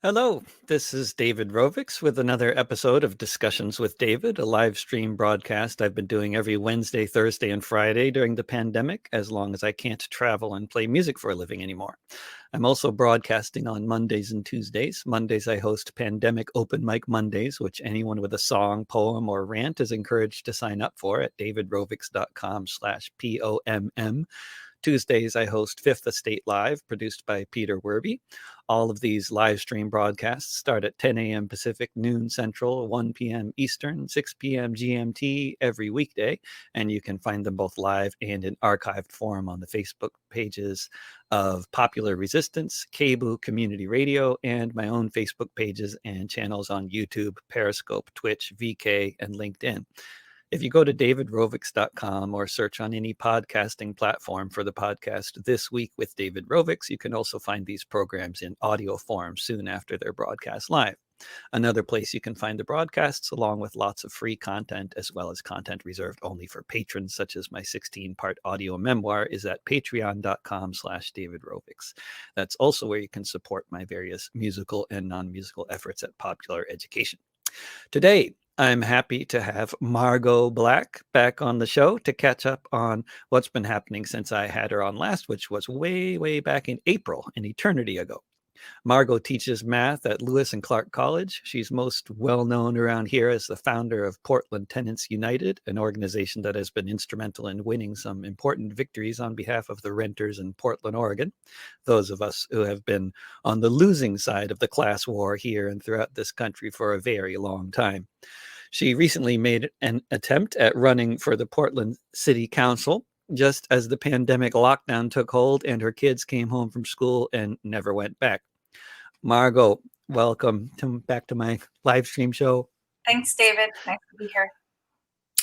Hello, this is David Rovix with another episode of Discussions with David, a live stream broadcast I've been doing every Wednesday, Thursday, and Friday during the pandemic, as long as I can't travel and play music for a living anymore. I'm also broadcasting on Mondays and Tuesdays. Mondays, I host Pandemic Open Mic Mondays, which anyone with a song, poem, or rant is encouraged to sign up for at davidrovix.com/POMM. Tuesdays, I host Fifth Estate Live, produced by Peter Werby. All of these live stream broadcasts start at 10 a.m. Pacific, noon Central, 1 p.m. Eastern, 6 p.m. GMT every weekday. And you can find them both live and in archived form on the Facebook pages of Popular Resistance, Cebu Community Radio, and my own Facebook pages and channels on YouTube, Periscope, Twitch, VK, and LinkedIn. If you go to davidrovix.com or search on any podcasting platform for the podcast This Week with David Rovix, you can also find these programs in audio form soon after they're broadcast live. Another place you can find the broadcasts, along with lots of free content, as well as content reserved only for patrons, such as my 16-part audio memoir, is at patreon.com/davidrovix. That's also where you can support my various musical and non-musical efforts at Popular Education. Today, I'm happy to have Margot Black back on the show to catch up on what's been happening since I had her on last, which was way, way back in April, an eternity ago. Margot teaches math at Lewis and Clark College. She's most well known around here as the founder of Portland Tenants United, an organization that has been instrumental in winning some important victories on behalf of the renters in Portland, Oregon, those of us who have been on the losing side of the class war here and throughout this country for a very long time. She recently made an attempt at running for the Portland City Council just as the pandemic lockdown took hold and her kids came home from school and never went back. Margot, welcome back to my live stream show. Thanks, David. Nice to be here.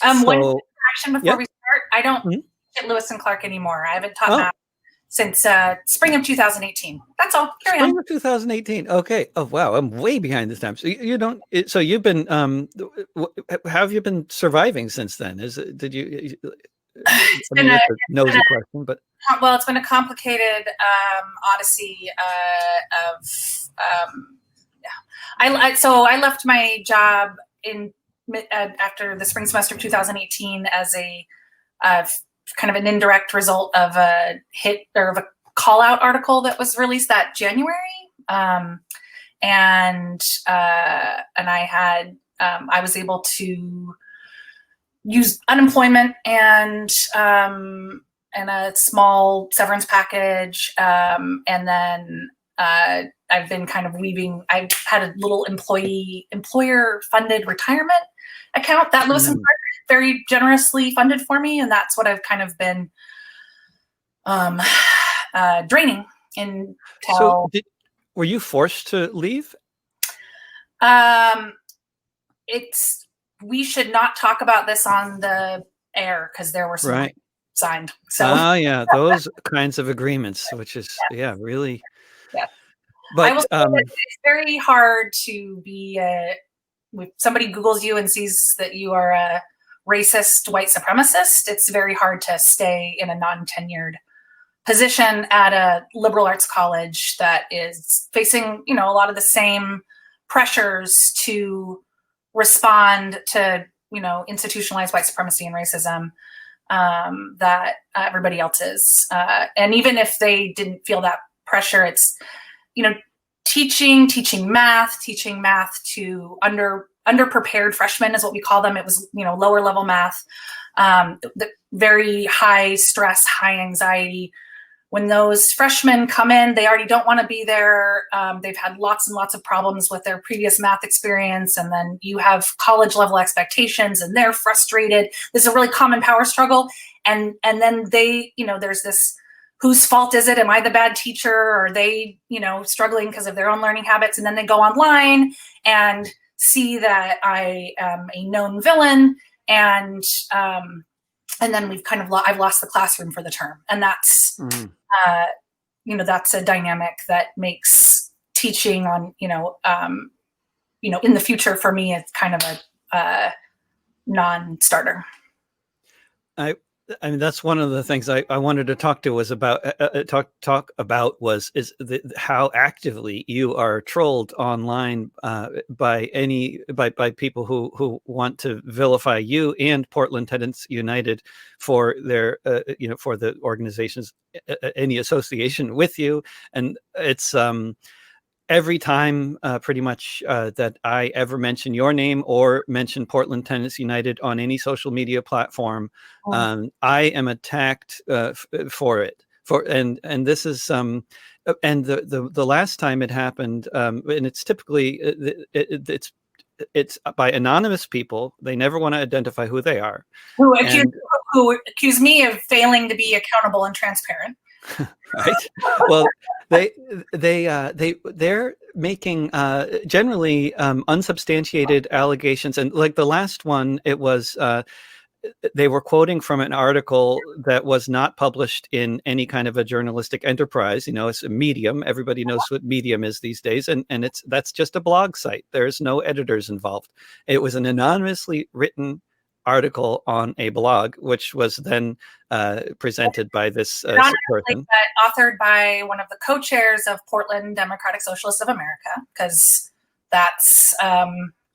One correction before we start. I don't teach at Lewis and Clark anymore. I haven't taught math since spring of 2018. That's all. Carry on. Spring of 2018. Okay. Oh, wow. I'm way behind this time. So you don't. So you've been. How have you been surviving since then? Did you? It's a nosy question, but well, it's been a complicated odyssey I left my job in after the spring semester of 2018 as a kind of an indirect result of a hit or of a call out article that was released that January, and I had I was able to use unemployment and a small severance package, and then I've been kind of weaving. I've had a little employer-funded retirement account that Lewis and Clark very generously funded for me, and that's what I've kind of been draining until. So were you forced to leave? We should not talk about this on the air because there were some signed. So yeah, those kinds of agreements, which is really. Yeah. But I will say that it's very hard to be if somebody Googles you and sees that you are a racist white supremacist, it's very hard to stay in a non-tenured position at a liberal arts college that is facing, a lot of the same pressures to respond to, institutionalized white supremacy and racism that everybody else is. And even if they didn't feel that pressure, it's, teaching math to underprepared freshmen is what we call them. It was, lower level math, the very high stress, high anxiety. When those freshmen come in, they already don't want to be there. They've had lots and lots of problems with their previous math experience. And then you have college level expectations and they're frustrated. This is a really common power struggle. And then they, there's this, whose fault is it? Am I the bad teacher? Or are they, struggling because of their own learning habits? And then they go online and see that I am a known villain. And then we've kind of, I've lost the classroom for the term. And that's, that's a dynamic that makes teaching on, in the future for me, it's kind of a non-starter. I mean, that's one of the things I wanted to talk to was about talk about was is how actively you are trolled online by people who want to vilify you and Portland Tenants United for their for the organization's any association with you, and it's every time pretty much that I ever mention your name or mention Portland Tenants United on any social media platform, I am attacked for it. And this is and the last time it happened, and it's typically it's by anonymous people. They never want to identify who they are. Who accuse me of failing to be accountable and transparent. Right. Well, they're making generally unsubstantiated allegations, and like the last one, it was they were quoting from an article that was not published in any kind of a journalistic enterprise. It's a Medium. Everybody knows what Medium is these days, and that's just a blog site. There's no editors involved. It was an anonymously written article on a blog, which was then presented by this person. Authored by one of the co-chairs of Portland Democratic Socialists of America, because that's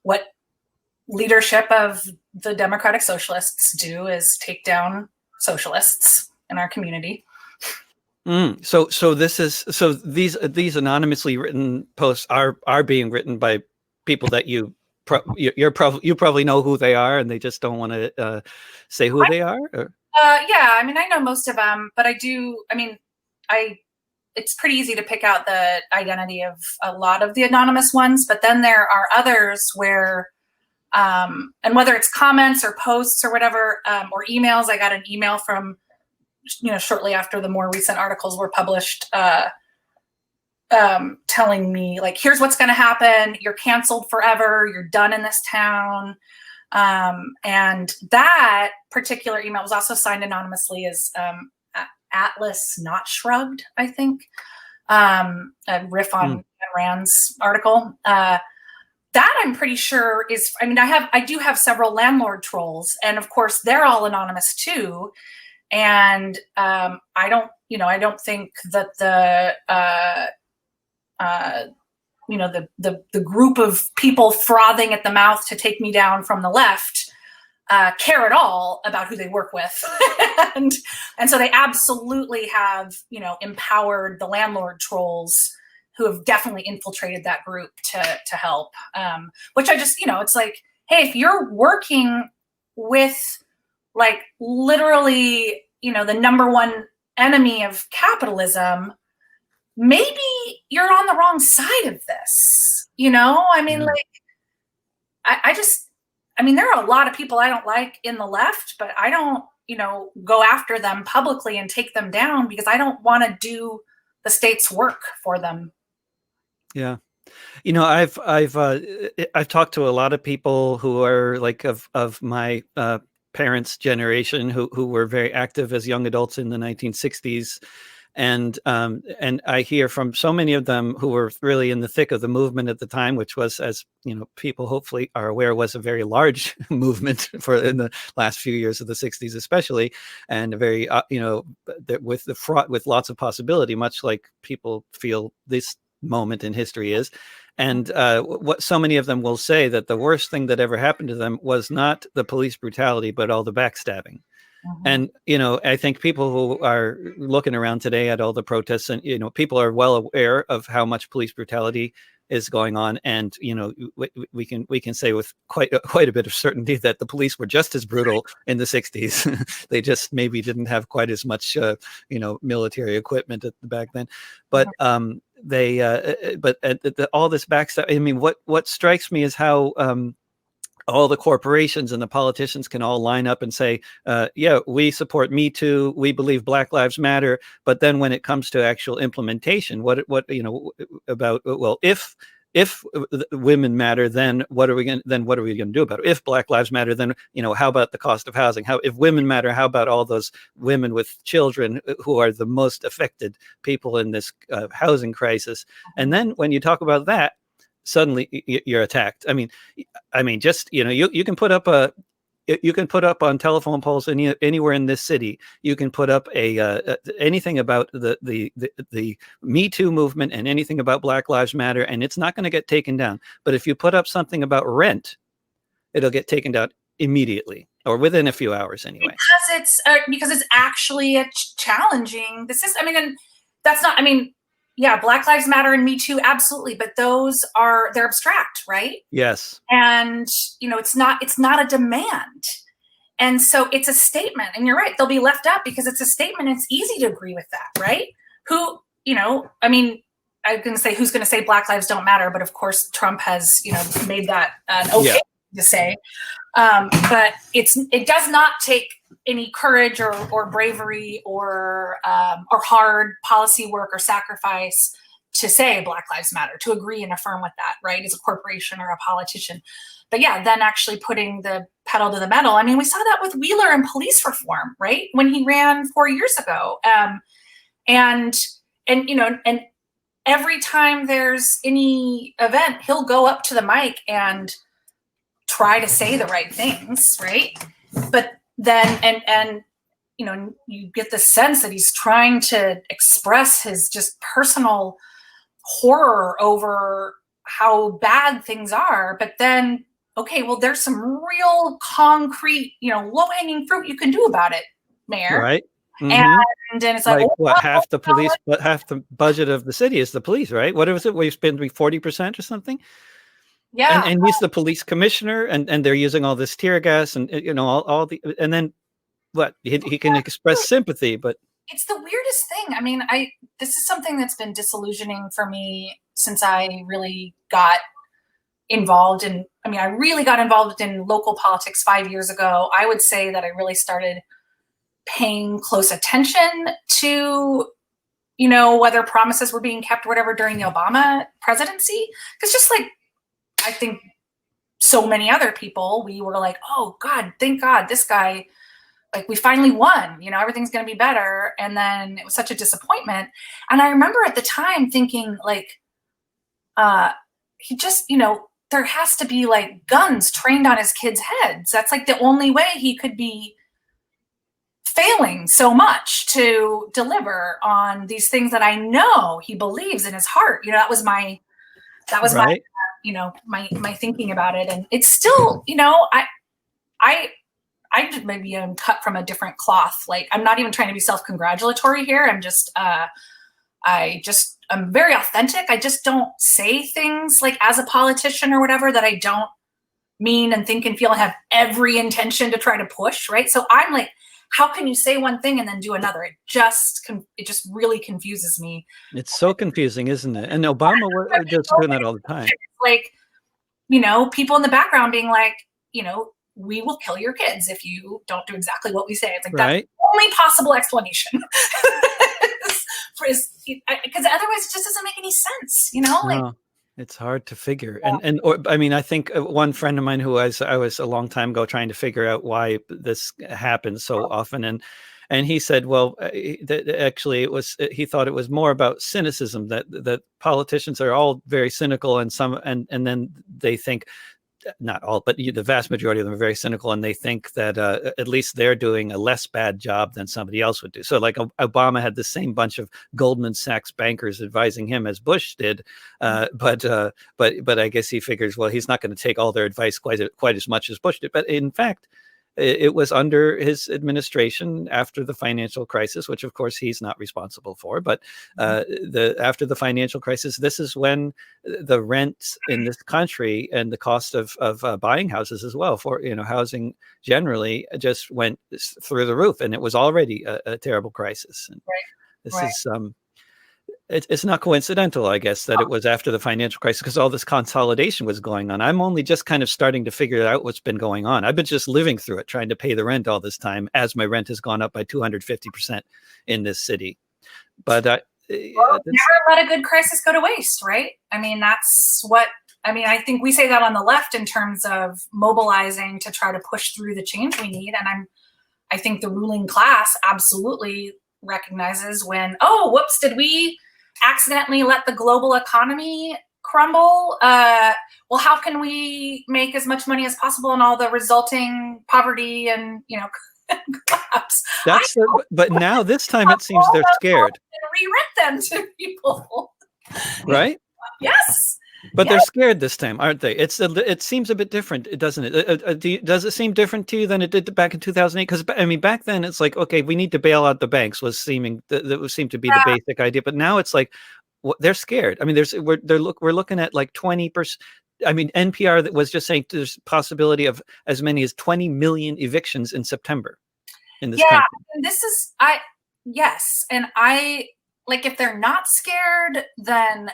what leadership of the Democratic Socialists do, is take down socialists in our community. So these anonymously written posts are being written by people that you probably know who they are, and they just don't want to say who they are. Yeah, I mean, I know most of them, but it's pretty easy to pick out the identity of a lot of the anonymous ones, but then there are others where, and whether it's comments or posts or whatever, or emails. I got an email from, shortly after the more recent articles were published, telling me, like, here's what's going to happen. You're canceled forever. You're done in this town. And that particular email was also signed anonymously as Atlas Not Shrugged, I think, a riff on Rand's article. That I'm pretty sure is, I do have several landlord trolls, and of course they're all anonymous too. And I don't think that the group of people frothing at the mouth to take me down from the left care at all about who they work with. and so they absolutely have, empowered the landlord trolls who have definitely infiltrated that group to help. Which I just, it's like, hey, if you're working with, like, literally, the number one enemy of capitalism, maybe you're on the wrong side of this. There are a lot of people I don't like in the left, but I don't, go after them publicly and take them down because I don't want to do the state's work for them. Yeah. I've talked to a lot of people who are like of my parents' generation who were very active as young adults in the 1960s. And I hear from so many of them who were really in the thick of the movement at the time, which was, as people hopefully are aware, was a very large movement in the last few years of the 60s, especially, and a very with the fraught with lots of possibility, much like people feel this moment in history is. And what so many of them will say that the worst thing that ever happened to them was not the police brutality, but all the backstabbing. And, I think people who are looking around today at all the protests, and, people are well aware of how much police brutality is going on. And, we can say with quite a bit of certainty that the police were just as brutal in the 60s. They just maybe didn't have quite as much, military equipment back then. But all this backstabbing, what strikes me is how, all the corporations and the politicians can all line up and say, yeah, we support Me Too, we believe Black Lives Matter. But then when it comes to actual implementation, if women matter, then what are we going to do about it? If Black Lives Matter, then, how about the cost of housing? If women matter, how about all those women with children who are the most affected people in this housing crisis? And then when you talk about that, suddenly you're attacked. Just, you can put up you can put up on telephone poles anywhere in this city. You can put up anything about the Me Too movement and anything about Black Lives Matter, and it's not going to get taken down. But if you put up something about rent, it'll get taken down immediately, or within a few hours anyway. Because it's actually a challenging. This is, I mean, and that's not. I mean, yeah, Black Lives Matter and Me Too, absolutely, but they're abstract, right? Yes. And it's not a demand, and so it's a statement. And you're right; they'll be left out because it's a statement. It's easy to agree with that, right? I mean, I'm going to say who's going to say Black lives don't matter, but of course Trump has made that okay to say. But it does not take any courage or bravery or hard policy work or sacrifice to say Black Lives Matter, to agree and affirm with that, right? As a corporation or a politician. But yeah, then actually putting the pedal to the metal. I mean, we saw that with Wheeler and police reform, right? When he ran 4 years ago. And every time there's any event, he'll go up to the mic and try to say the right things, right? But then, you get the sense that he's trying to express his just personal horror over how bad things are. But then, okay, well, there's some real concrete, low-hanging fruit you can do about it, Mayor. Right. Mm-hmm. And then it's like half the police, but half the budget of the city is the police, right? What was it? We spend 40% or something. Yeah. And he's the police commissioner, and they're using all this tear gas and all the, and then what he can express sympathy, but it's the weirdest thing. I mean, this is something that's been disillusioning for me since I really got involved in. I mean, I really got involved in local politics 5 years ago. I would say that I really started paying close attention to, whether promises were being kept or whatever during the Obama presidency. Because just like, I think so many other people, we were like, oh God, thank God this guy, like we finally won, everything's going to be better. And then it was such a disappointment. And I remember at the time thinking like, he just, there has to be like guns trained on his kids' heads. That's like the only way he could be failing so much to deliver on these things that I know he believes in his heart. That was my right. my thinking about it. And it's still, I just maybe am cut from a different cloth. Like, I'm not even trying to be self-congratulatory here. I'm just, I'm very authentic. I just don't say things like as a politician or whatever that I don't mean and think and feel and have every intention to try to push. Right. So I'm like, how can you say one thing and then do another? It just really confuses me. It's so confusing, isn't it? And Obama was just doing that all the time. Like, people in the background being like, we will kill your kids if you don't do exactly what we say. It's like, right. That's the only possible explanation. Because otherwise it just doesn't make any sense, No, it's hard to figure. Yeah. I think one friend of mine who I was a long time ago trying to figure out why this happens so often. And he said, well, actually he thought it was more about cynicism, that politicians are all very cynical and then they think, not all, but the vast majority of them are very cynical, and they think that at least they're doing a less bad job than somebody else would do. So like Obama had the same bunch of Goldman Sachs bankers advising him as Bush did, but I guess he figures, well, he's not going to take all their advice quite as much as Bush did. But in fact, it was under his administration after the financial crisis, which of course he's not responsible for. But after the financial crisis, this is when the rents in this country and the cost of buying houses as well, for housing generally, just went through the roof, and it was already a terrible crisis. And this is it's not coincidental, I guess, that it was after the financial crisis, because all this consolidation was going on. I'm only just kind of starting to figure out what's been going on. I've been just living through it, trying to pay the rent all this time, as my rent has gone up by 250% in this city. But never let a good crisis go to waste, right? I mean, I think we say that on the left in terms of mobilizing to try to push through the change we need. And I think the ruling class absolutely recognizes when, oh, whoops, did we accidentally let the global economy crumble, well, how can we make as much money as possible and all the resulting poverty and, collapse? But now this time it seems they're scared. Re-rent them to people. Right? Yes. But they're scared this time, aren't they? It seems a bit different, doesn't it? Does it seem different to you than it did back in 2008? Because back then it's like, okay, we need to bail out the banks that seemed to be the basic idea. But now it's like they're scared. We're looking at like 20%. NPR that was just saying there's possibility of as many as 20 million evictions in September in this country. Yes, and I like if they're not scared, then.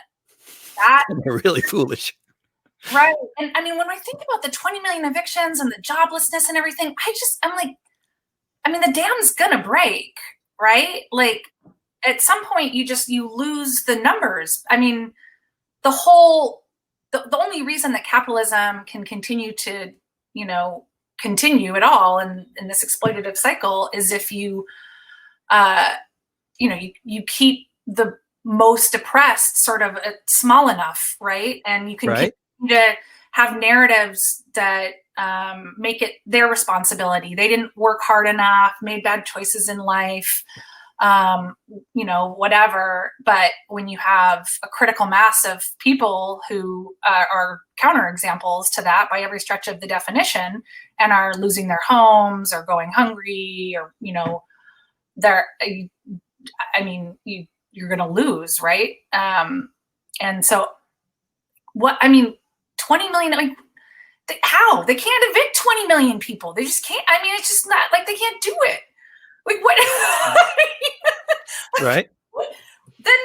They're really foolish. Right. And when I think about the 20 million evictions and the joblessness and everything, I'm like, the dam's gonna break, right? Like at some point you lose the numbers. The only reason that capitalism can continue to, continue at all in this exploitative cycle is if you keep the most oppressed sort of small enough, right? And you can continue to have narratives that make it their responsibility. They didn't work hard enough, made bad choices in life, whatever. But when you have a critical mass of people who are counterexamples to that by every stretch of the definition and are losing their homes or going hungry or, you're going to lose, right? And so 20 million, how? They can't evict 20 million people. They just can't. It's just not like they can't do it. Like what? Right. Then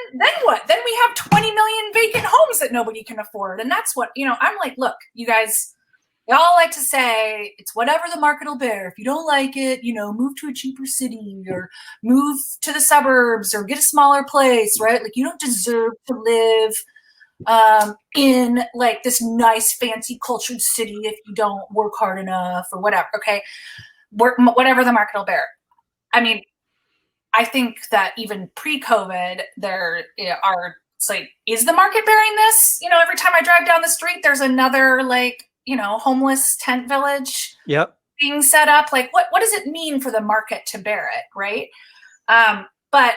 what? Then we have 20 million vacant homes that nobody can afford. And that's what, I'm like, look, you guys, y'all like to say it's whatever the market will bear. If you don't like it, move to a cheaper city or move to the suburbs or get a smaller place, right? Like you don't deserve to live in like this nice, fancy, cultured city if you don't work hard enough or whatever. Okay. Whatever the market will bear. I think that even pre-COVID, it's like, is the market bearing this? Every time I drive down the street, there's another homeless tent village being set up. Like what does it mean for the market to bear it? Right. But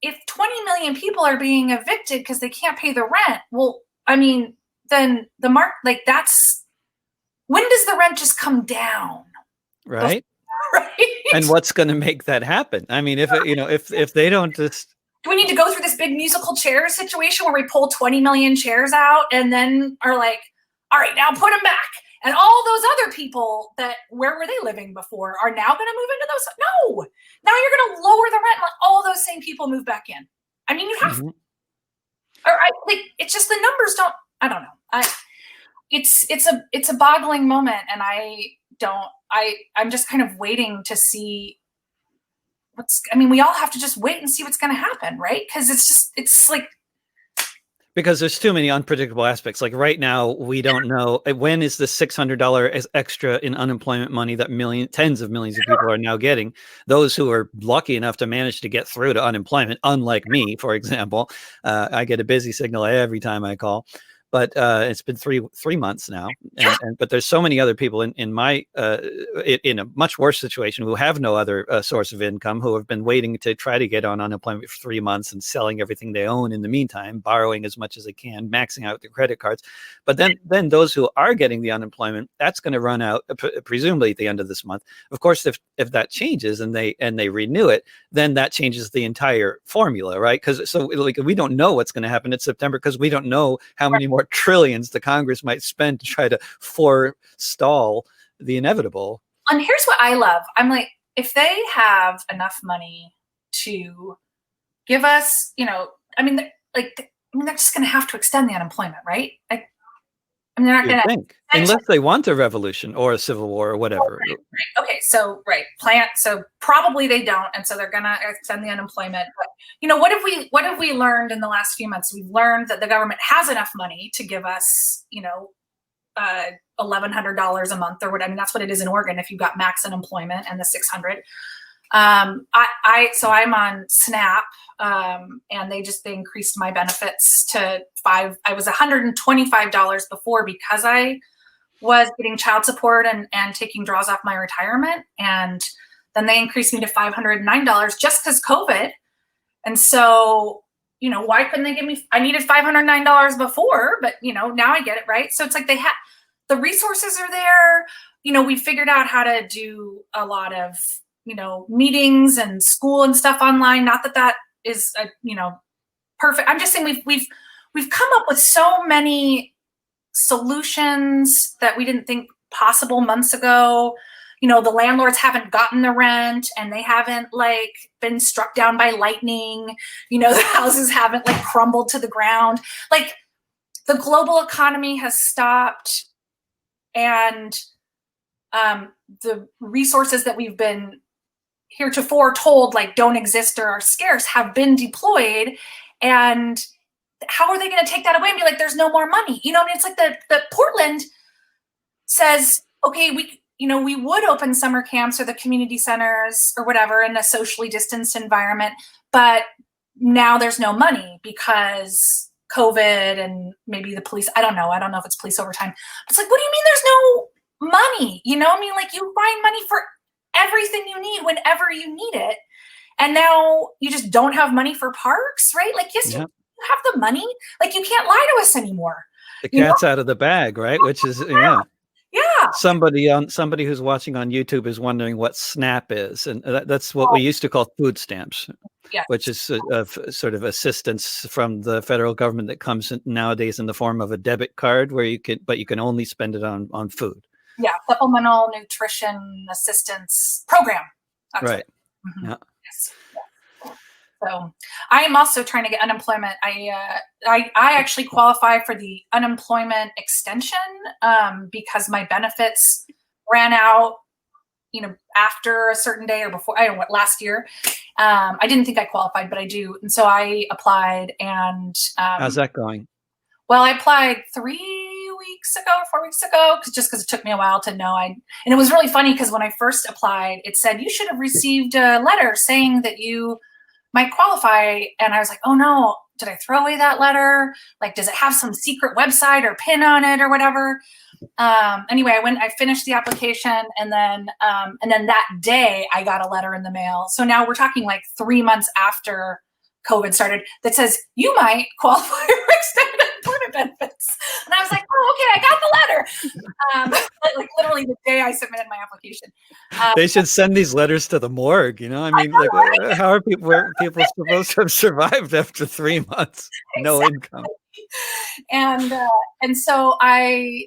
if 20 million people are being evicted because they can't pay the rent, well, then the market, when does the rent just come down? Right. Right. And what's going to make that happen? If they don't just. Do we need to go through this big musical chairs situation where we pull 20 million chairs out and then are like, all right, now put them back. And all those other people where were they living before are now going to move into those? No. Now you're going to lower the rent and let all those same people move back in. You have to. It's just the numbers don't, I don't know. It's a boggling moment. And I'm just kind of waiting to see we all have to just wait and see what's going to happen. Right. Cause it's like, because there's too many unpredictable aspects. Like right now, we don't know when is the $600 extra in unemployment money that tens of millions of people are now getting. Those who are lucky enough to manage to get through to unemployment, unlike me, for example, I get a busy signal every time I call. But it's been three months now, but there's so many other people in a much worse situation who have no other source of income, who have been waiting to try to get on unemployment for 3 months and selling everything they own in the meantime, borrowing as much as they can, maxing out their credit cards. But then those who are getting the unemployment, that's going to run out presumably at the end of this month. Of course, if that changes and they renew it, then that changes the entire formula, right? Because we don't know what's going to happen in September because we don't know how many more trillions the Congress might spend to try to forestall the inevitable. And here's what I love. I'm like, if they have enough money to give us, they're just going to have to extend the unemployment, right? They're not going to, unless they want a revolution or a civil war or whatever. Right. Okay, so so probably they don't, and so they're going to extend the unemployment. But what have we learned in the last few months? We've learned that the government has enough money to give us, $1,100 a month or what. That's what it is in Oregon if you've got max unemployment and the 600. So I'm on SNAP, and they increased my benefits to I was $125 before because I was getting child support and taking draws off my retirement. And then they increased me to $509 just because COVID. And so, why couldn't they give me, I needed $509 before, but now I get it, right? So it's like the resources are there. We figured out how to do a lot of, meetings and school and stuff online. Not that is, perfect. I'm just saying we've come up with so many solutions that we didn't think possible months ago. The landlords haven't gotten the rent and they haven't been struck down by lightning. The houses haven't crumbled to the ground. The global economy has stopped, and the resources that we've been heretofore told don't exist or are scarce have been deployed. And how are they going to take that away and be like, there's no more money? It's like the Portland says, okay, we would open summer camps or the community centers or whatever in a socially distanced environment, but now there's no money because COVID and maybe the police. I don't know if it's police overtime. It's like, what do you mean there's no money? You find money for everything you need whenever you need it. And now you just don't have money for parks, right? Yes, you have the money. You can't lie to us anymore. The cat's out of the bag, right? Which is, Yeah. Somebody who's watching on YouTube is wondering what SNAP is, and that's what we used to call food stamps, which is sort of assistance from the federal government that comes nowadays in the form of a debit card, where you can only spend it on food. Yeah, supplemental nutrition assistance program. Right. Mm-hmm. Yeah. Yes. So I am also trying to get unemployment. I actually qualify for the unemployment extension because my benefits ran out, after a certain day or before, I don't know what, last year. I didn't think I qualified, but I do. And so I applied, and how's that going? Well, I applied 4 weeks ago, because it took me a while to know. And it was really funny because when I first applied, it said you should have received a letter saying that you might qualify. And I was like, oh no, did I throw away that letter? Does it have some secret website or pin on it or whatever? Anyway, I finished the application, and then that day I got a letter in the mail. So now we're talking 3 months after COVID started that says you might qualify for extended employment benefits. And I was like, oh, okay, I got the letter. Literally the day I submitted my application. They should send these letters to the morgue. How are people supposed to have survived after 3 months? No income. And so I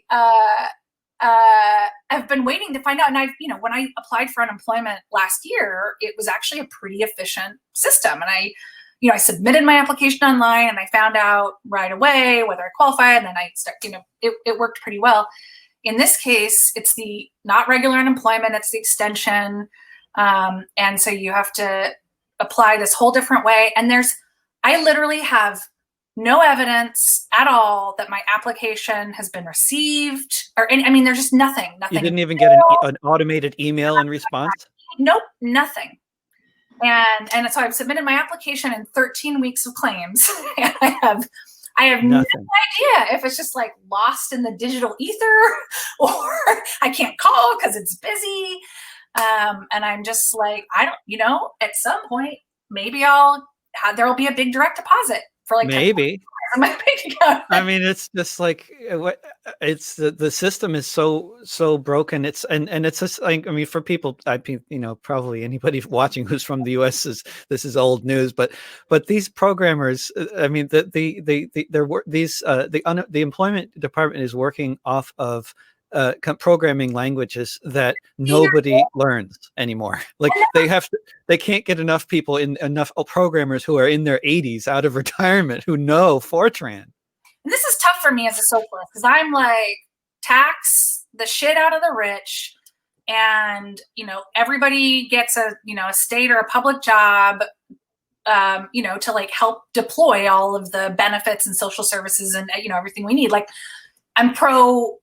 have been waiting to find out. And when I applied for unemployment last year, it was actually a pretty efficient system. And I submitted my application online, and I found out right away whether I qualified. And then it worked pretty well. In this case, it's the not regular unemployment, it's the extension. And so you have to apply this whole different way. And I literally have no evidence at all that my application has been received, there's just nothing. You didn't even get an automated email in response? Nope, nothing. And so I've submitted my application in 13 weeks of claims. And I have no idea if it's just lost in the digital ether, or I can't call because it's busy. And I'm just I don't, at some point, maybe there'll be a big direct deposit for maybe. My bank account. It's just it's the system is so broken. It's and it's just for people, probably anybody watching who's from the US this is old news, but these programmers, the employment department is working off of programming languages that nobody learns anymore. They can't get enough programmers who are in their 80s out of retirement who know Fortran. And this is tough for me as a socialist, because I'm tax the shit out of the rich, and everybody gets a state or a public job, to help deploy all of the benefits and social services and everything we need. I'm pro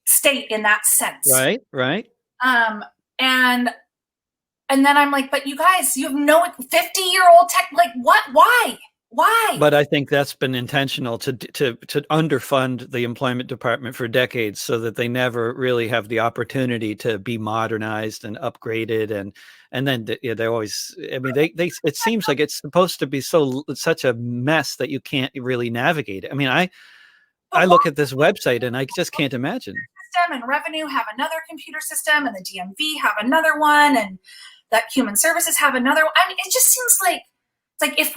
state in that sense. Right. And and then I'm like, but you guys, you have no 50-year-old tech, like what? Why? But I think that's been intentional to underfund the employment department for decades, so that they never really have the opportunity to be modernized and upgraded, and then they're always. I mean, they it seems like it's supposed to be such a mess that you can't really navigate it. I mean, I look at this website and I just can't imagine. System and revenue have another computer system, and the DMV have another one, and that human services have another one. I mean, it just seems like it's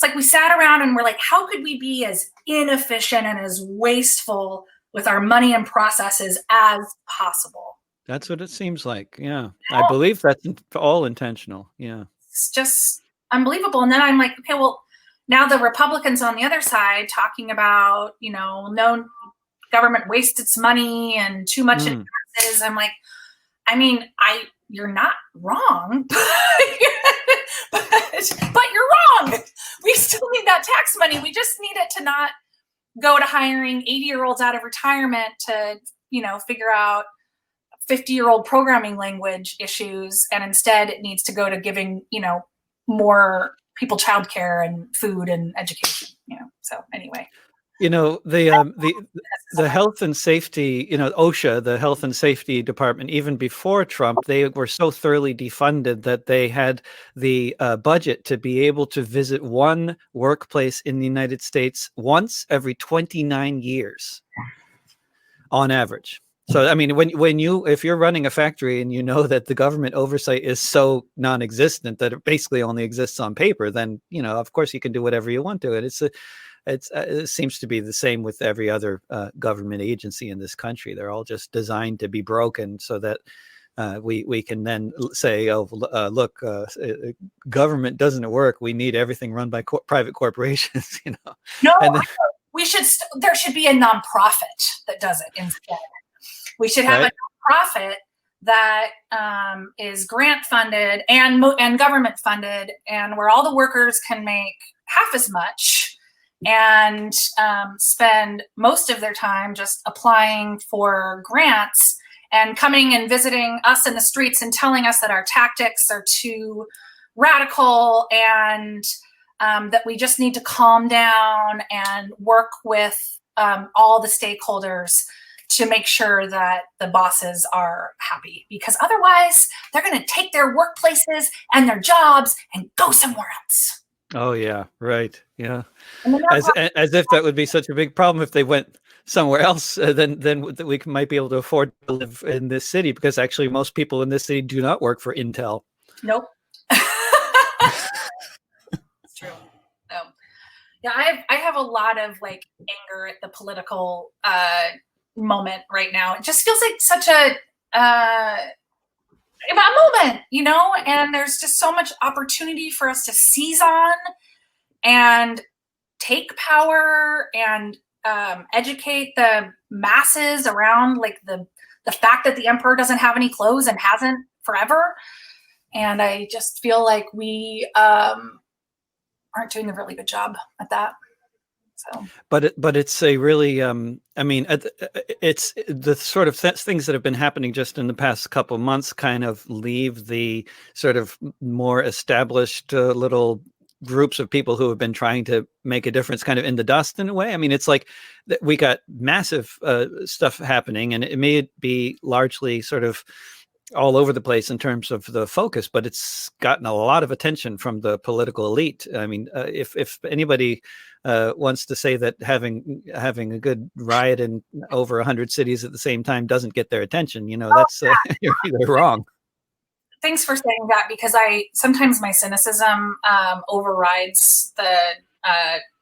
like we sat around and we're like, how could we be as inefficient and as wasteful with our money and processes as possible? That's what it seems like. Yeah, I believe that's all intentional. Yeah, it's just unbelievable. And then I'm like, okay, well, now the Republicans on the other side talking about, no government wastes its money and too much in taxes. I'm like, I mean, you're not wrong, but you're wrong. We still need that tax money. We just need it to not go to hiring 80-year-olds out of retirement to, figure out 50-year-old programming language issues. And instead it needs to go to giving, more people childcare and food and education, So anyway. The health and safety, OSHA, the health and safety department, even before Trump, they were so thoroughly defunded that they had the budget to be able to visit one workplace in the United States once every 29 years on average. So, I mean, if you're running a factory and you know that the government oversight is so non-existent that it basically only exists on paper, then, of course you can do whatever you want to it. It seems to be the same with every other government agency in this country. They're all just designed to be broken so that we can then say, oh, look, government doesn't work. We need everything run by private corporations. No, and then, there should be a nonprofit that does it instead. We should have a nonprofit that is grant funded and government funded, and where all the workers can make half as much and spend most of their time just applying for grants and coming and visiting us in the streets and telling us that our tactics are too radical and that we just need to calm down and work with all the stakeholders to make sure that the bosses are happy, because otherwise they're going to take their workplaces and their jobs and go somewhere else. Oh yeah, right. Yeah, as if that would be such a big problem if they went somewhere else. Then we might be able to afford to live in this city, because actually most people in this city do not work for Intel. Nope. It's true. Yeah, I have a lot of anger at the political moment right now. It just feels like such a moment, and there's just so much opportunity for us to seize on and take power and educate the masses around the fact that the emperor doesn't have any clothes and hasn't forever. And I just feel like we aren't doing a really good job at that. So. But it's a really it's the sort of things that have been happening just in the past couple of months kind of leave the sort of more established little groups of people who have been trying to make a difference kind of in the dust in a way. I mean, it's like we got massive stuff happening, and it may be largely sort of all over the place in terms of the focus, but it's gotten a lot of attention from the political elite. I mean, if anybody wants to say that having a good riot in over 100 cities at the same time doesn't get their attention, that's you're wrong. Thanks for saying that, because sometimes my cynicism overrides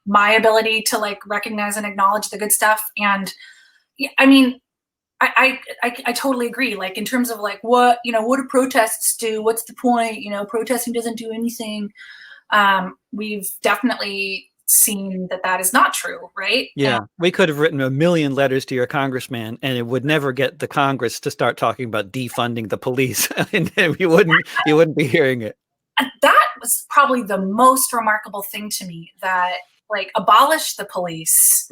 my ability to recognize and acknowledge the good stuff. And I mean, I totally agree. In terms of what do protests do? What's the point? Protesting doesn't do anything. We've definitely seen that is not true, right? Yeah, we could have written 1 million letters to your congressman, and it would never get the Congress to start talking about defunding the police, and you wouldn't be hearing it. And that was probably the most remarkable thing to me, that abolish the police,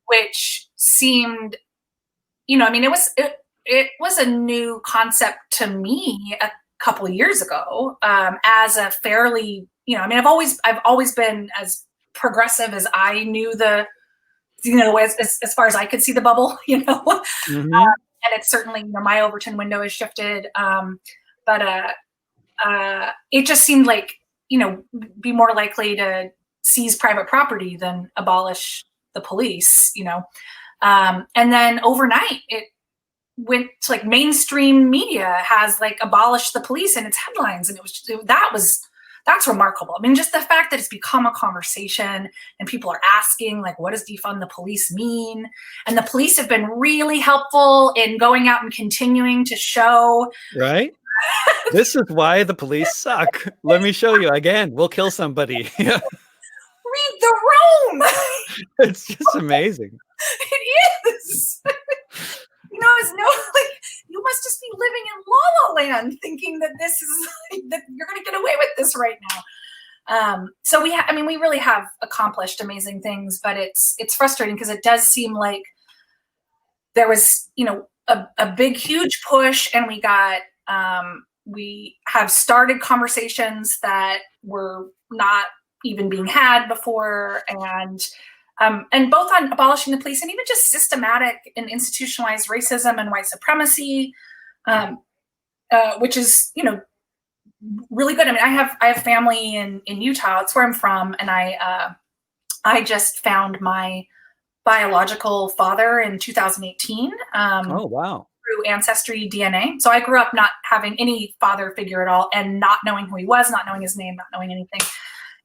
which seemed, it was a new concept to me a couple of years ago, as a fairly, I mean, I've always been as progressive as I knew as far as I could see the bubble, Mm-hmm. and it's certainly, my Overton window has shifted. But it just seemed like, be more likely to seize private property than abolish the police, and then overnight it went to like mainstream media has like abolished the police in its headlines. And that's remarkable. I mean, just the fact that it's become a conversation and people are asking, like, what does defund the police mean? And the police have been really helpful in going out and continuing to show. Right? This is why the police suck. Let me show you again. We'll kill somebody. Read the room. It's just amazing. It is. It's you must just be living in La La Land thinking that this is that you're going to get away with this right now. So we really have accomplished amazing things, but it's frustrating because it does seem like there was, a big, huge push, and we have started conversations that were not even being had before, and both on abolishing the police and even just systematic and institutionalized racism and white supremacy, which is, really good. I mean, I have family in Utah. It's where I'm from, and I just found my biological father in 2018. Oh, wow. Through Ancestry DNA. So I grew up not having any father figure at all, and not knowing who he was, not knowing his name, not knowing anything.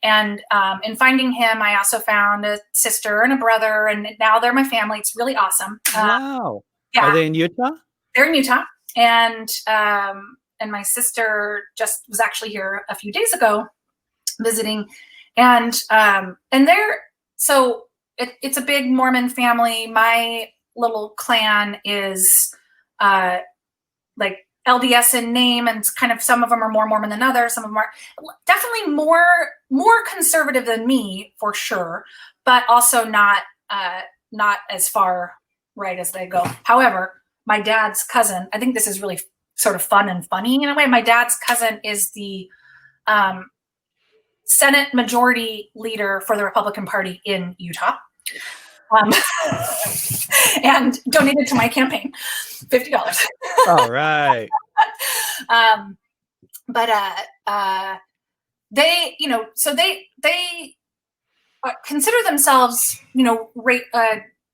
And in finding him, I also found a sister and a brother, and now they're my family. It's really awesome. Wow. Yeah. Are they in Utah? They're in Utah. And my sister just was actually here a few days ago visiting. And it's a big Mormon family. My little clan is like LDS in name, and kind of some of them are more Mormon than others. Some of them are definitely more conservative than me, for sure, but also not as far right as they go. However, my dad's cousin, I think this is really sort of fun and funny in a way. My dad's cousin is the Senate Majority Leader for the Republican Party in Utah. And donated to my campaign, $50. All right. They, so they consider themselves,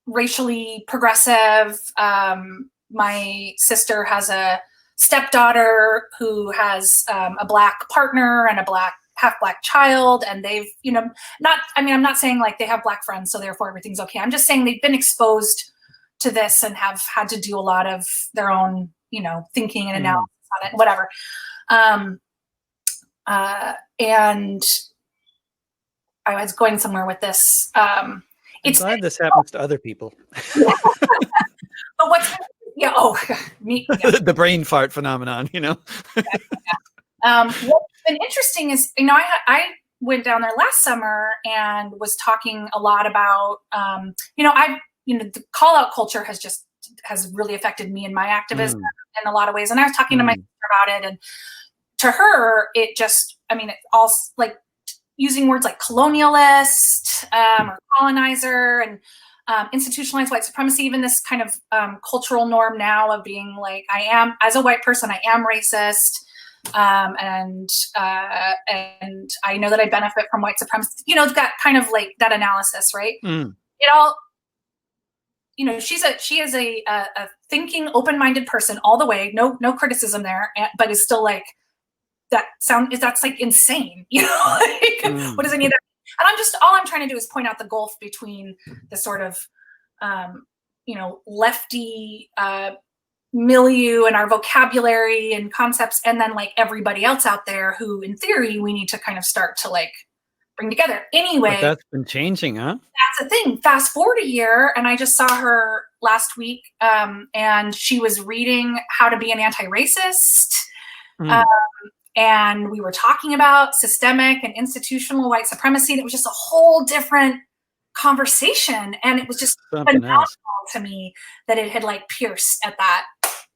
racially progressive. My sister has a stepdaughter who has a Black partner and a half Black child, and they've, I'm not saying like they have Black friends, so therefore everything's okay. I'm just saying they've been exposed to this and have had to do a lot of their own, thinking and analysis on it, whatever. And I was going somewhere with this. I'm glad this happens to other people. But me. Yeah. The brain fart phenomenon, What's been interesting is, I went down there last summer and was talking a lot about, the call out culture has really affected me and my activism in a lot of ways. And I was talking to my sister about it, and to her, it just, it all like using words like colonialist or colonizer and institutionalized white supremacy, even this kind of cultural norm now of being like, as a white person, I am racist. And I know that I benefit from white supremacy, that kind of like that analysis, right? It all, she is a thinking, open-minded person all the way, no criticism there, but is still like, that's like insane, what does any of that? And all I'm trying to do is point out the gulf between the sort of, lefty, milieu and our vocabulary and concepts, and then like everybody else out there who in theory we need to kind of start to like bring together anyway. But that's been changing, huh? That's the thing. Fast forward a year, and I just saw her last week, and she was reading How to Be an Anti-Racist, and we were talking about systemic and institutional white supremacy, and it was just a whole different conversation, and it was just phenomenal to me that it had like pierced at that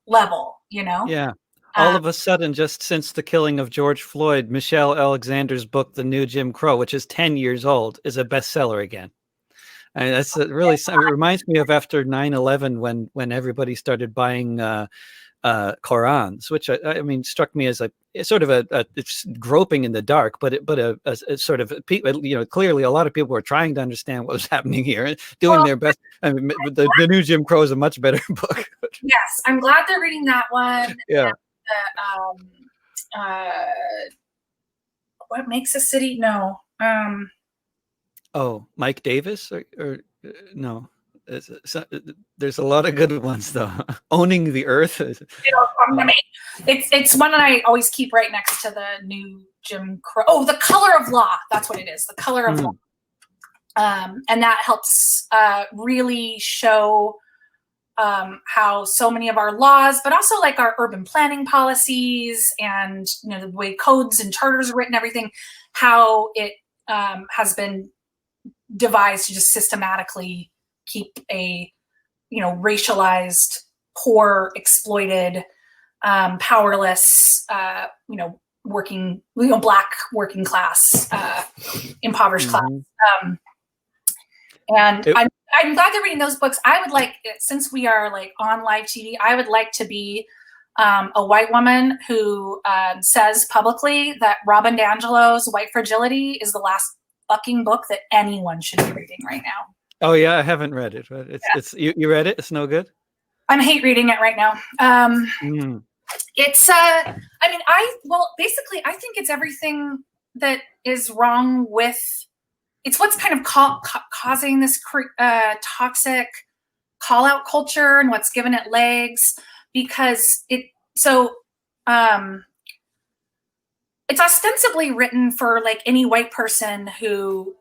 level, Yeah. All of a sudden, just since the killing of George Floyd, Michelle Alexander's book, The New Jim Crow, which is 10 years old, is a bestseller again. And that's really, it reminds me of after 9/11 when everybody started buying Qurans, which I mean struck me as a sort of it's groping in the dark, but a sort of, clearly a lot of people were trying to understand what was happening here, doing their best. I mean, the New Jim Crow is a much better book. Yes, I'm glad they're reading that one. Yeah. What makes a city? No. Oh, Mike Davis or no. There's a lot of good ones though. Owning the Earth. I mean, it's one that I always keep right next to the New Jim Crow. Oh, The Color of Law. That's what it is. The Color of Law. And that helps really show how so many of our laws, but also like our urban planning policies and the way codes and charters are written, everything, how it has been devised to just systematically keep a racialized, poor, exploited, powerless, working, Black working class, impoverished class. And I'm glad they're reading those books. I would like, since we are like on live TV, I would like to be a white woman who says publicly that Robin DiAngelo's White Fragility is the last fucking book that anyone should be reading right now. Oh yeah, I haven't read it, but it's you read it? It's no good? I'm hate reading it right now. It's basically I think it's everything that is wrong with, it's what's kind of causing this toxic call out culture and what's given it legs, because it's ostensibly written for like any white person who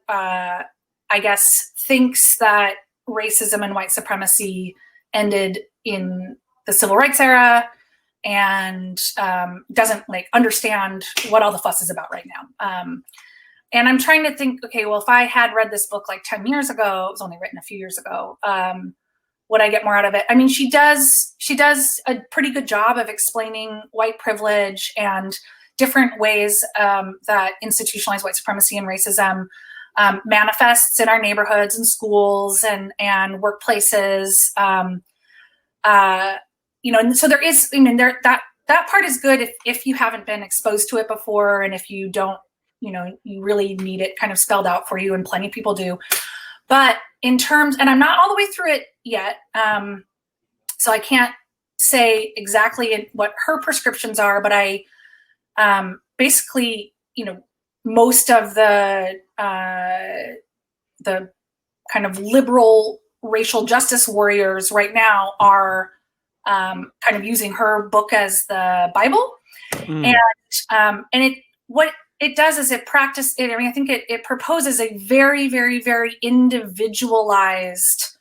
I guess thinks that racism and white supremacy ended in the civil rights era and doesn't like understand what all the fuss is about right now. And I'm trying to think, okay, well, if I had read this book like 10 years ago, it was only written a few years ago, would I get more out of it? I mean, she does a pretty good job of explaining white privilege and different ways that institutionalized white supremacy and racism manifests in our neighborhoods and schools and workplaces. And so there is, that part is good if you haven't been exposed to it before, and if you don't, you really need it kind of spelled out for you, and plenty of people do. But in terms, and I'm not all the way through it yet, so I can't say exactly what her prescriptions are, but I basically, most of the kind of liberal racial justice warriors right now are kind of using her book as the Bible. And what it does is I think it proposes a very, very, very individualized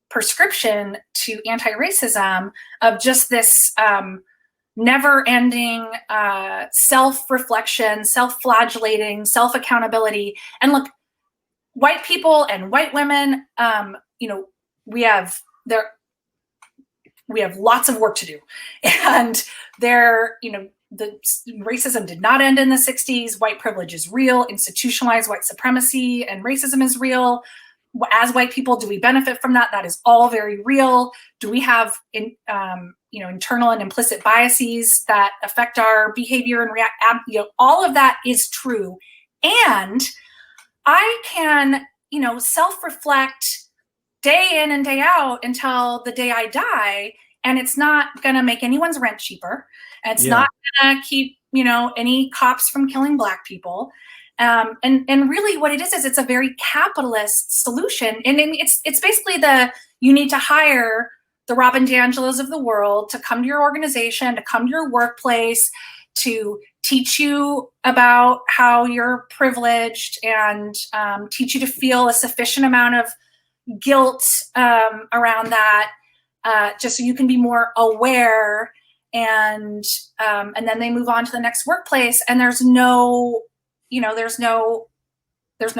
prescription to anti-racism of just this never-ending self-reflection, self-flagellating, self-accountability. And look, white people and white women, we have lots of work to do, and the racism did not end in the 60s. White privilege is real. Institutionalized white supremacy and racism is real. As white people, do we benefit from that? That is all very real. Do we have internal and implicit biases that affect our behavior and react? All of that is true. And I can, self-reflect day in and day out until the day I die, and it's not going to make anyone's rent cheaper. It's not going to keep, any cops from killing Black people. And really what it is it's a very capitalist solution. And it's basically you need to hire the Robin DiAngelos of the world to come to your organization, to come to your workplace, to teach you about how you're privileged and teach you to feel a sufficient amount of guilt around that, just so you can be more aware. And then they move on to the next workplace, and there's no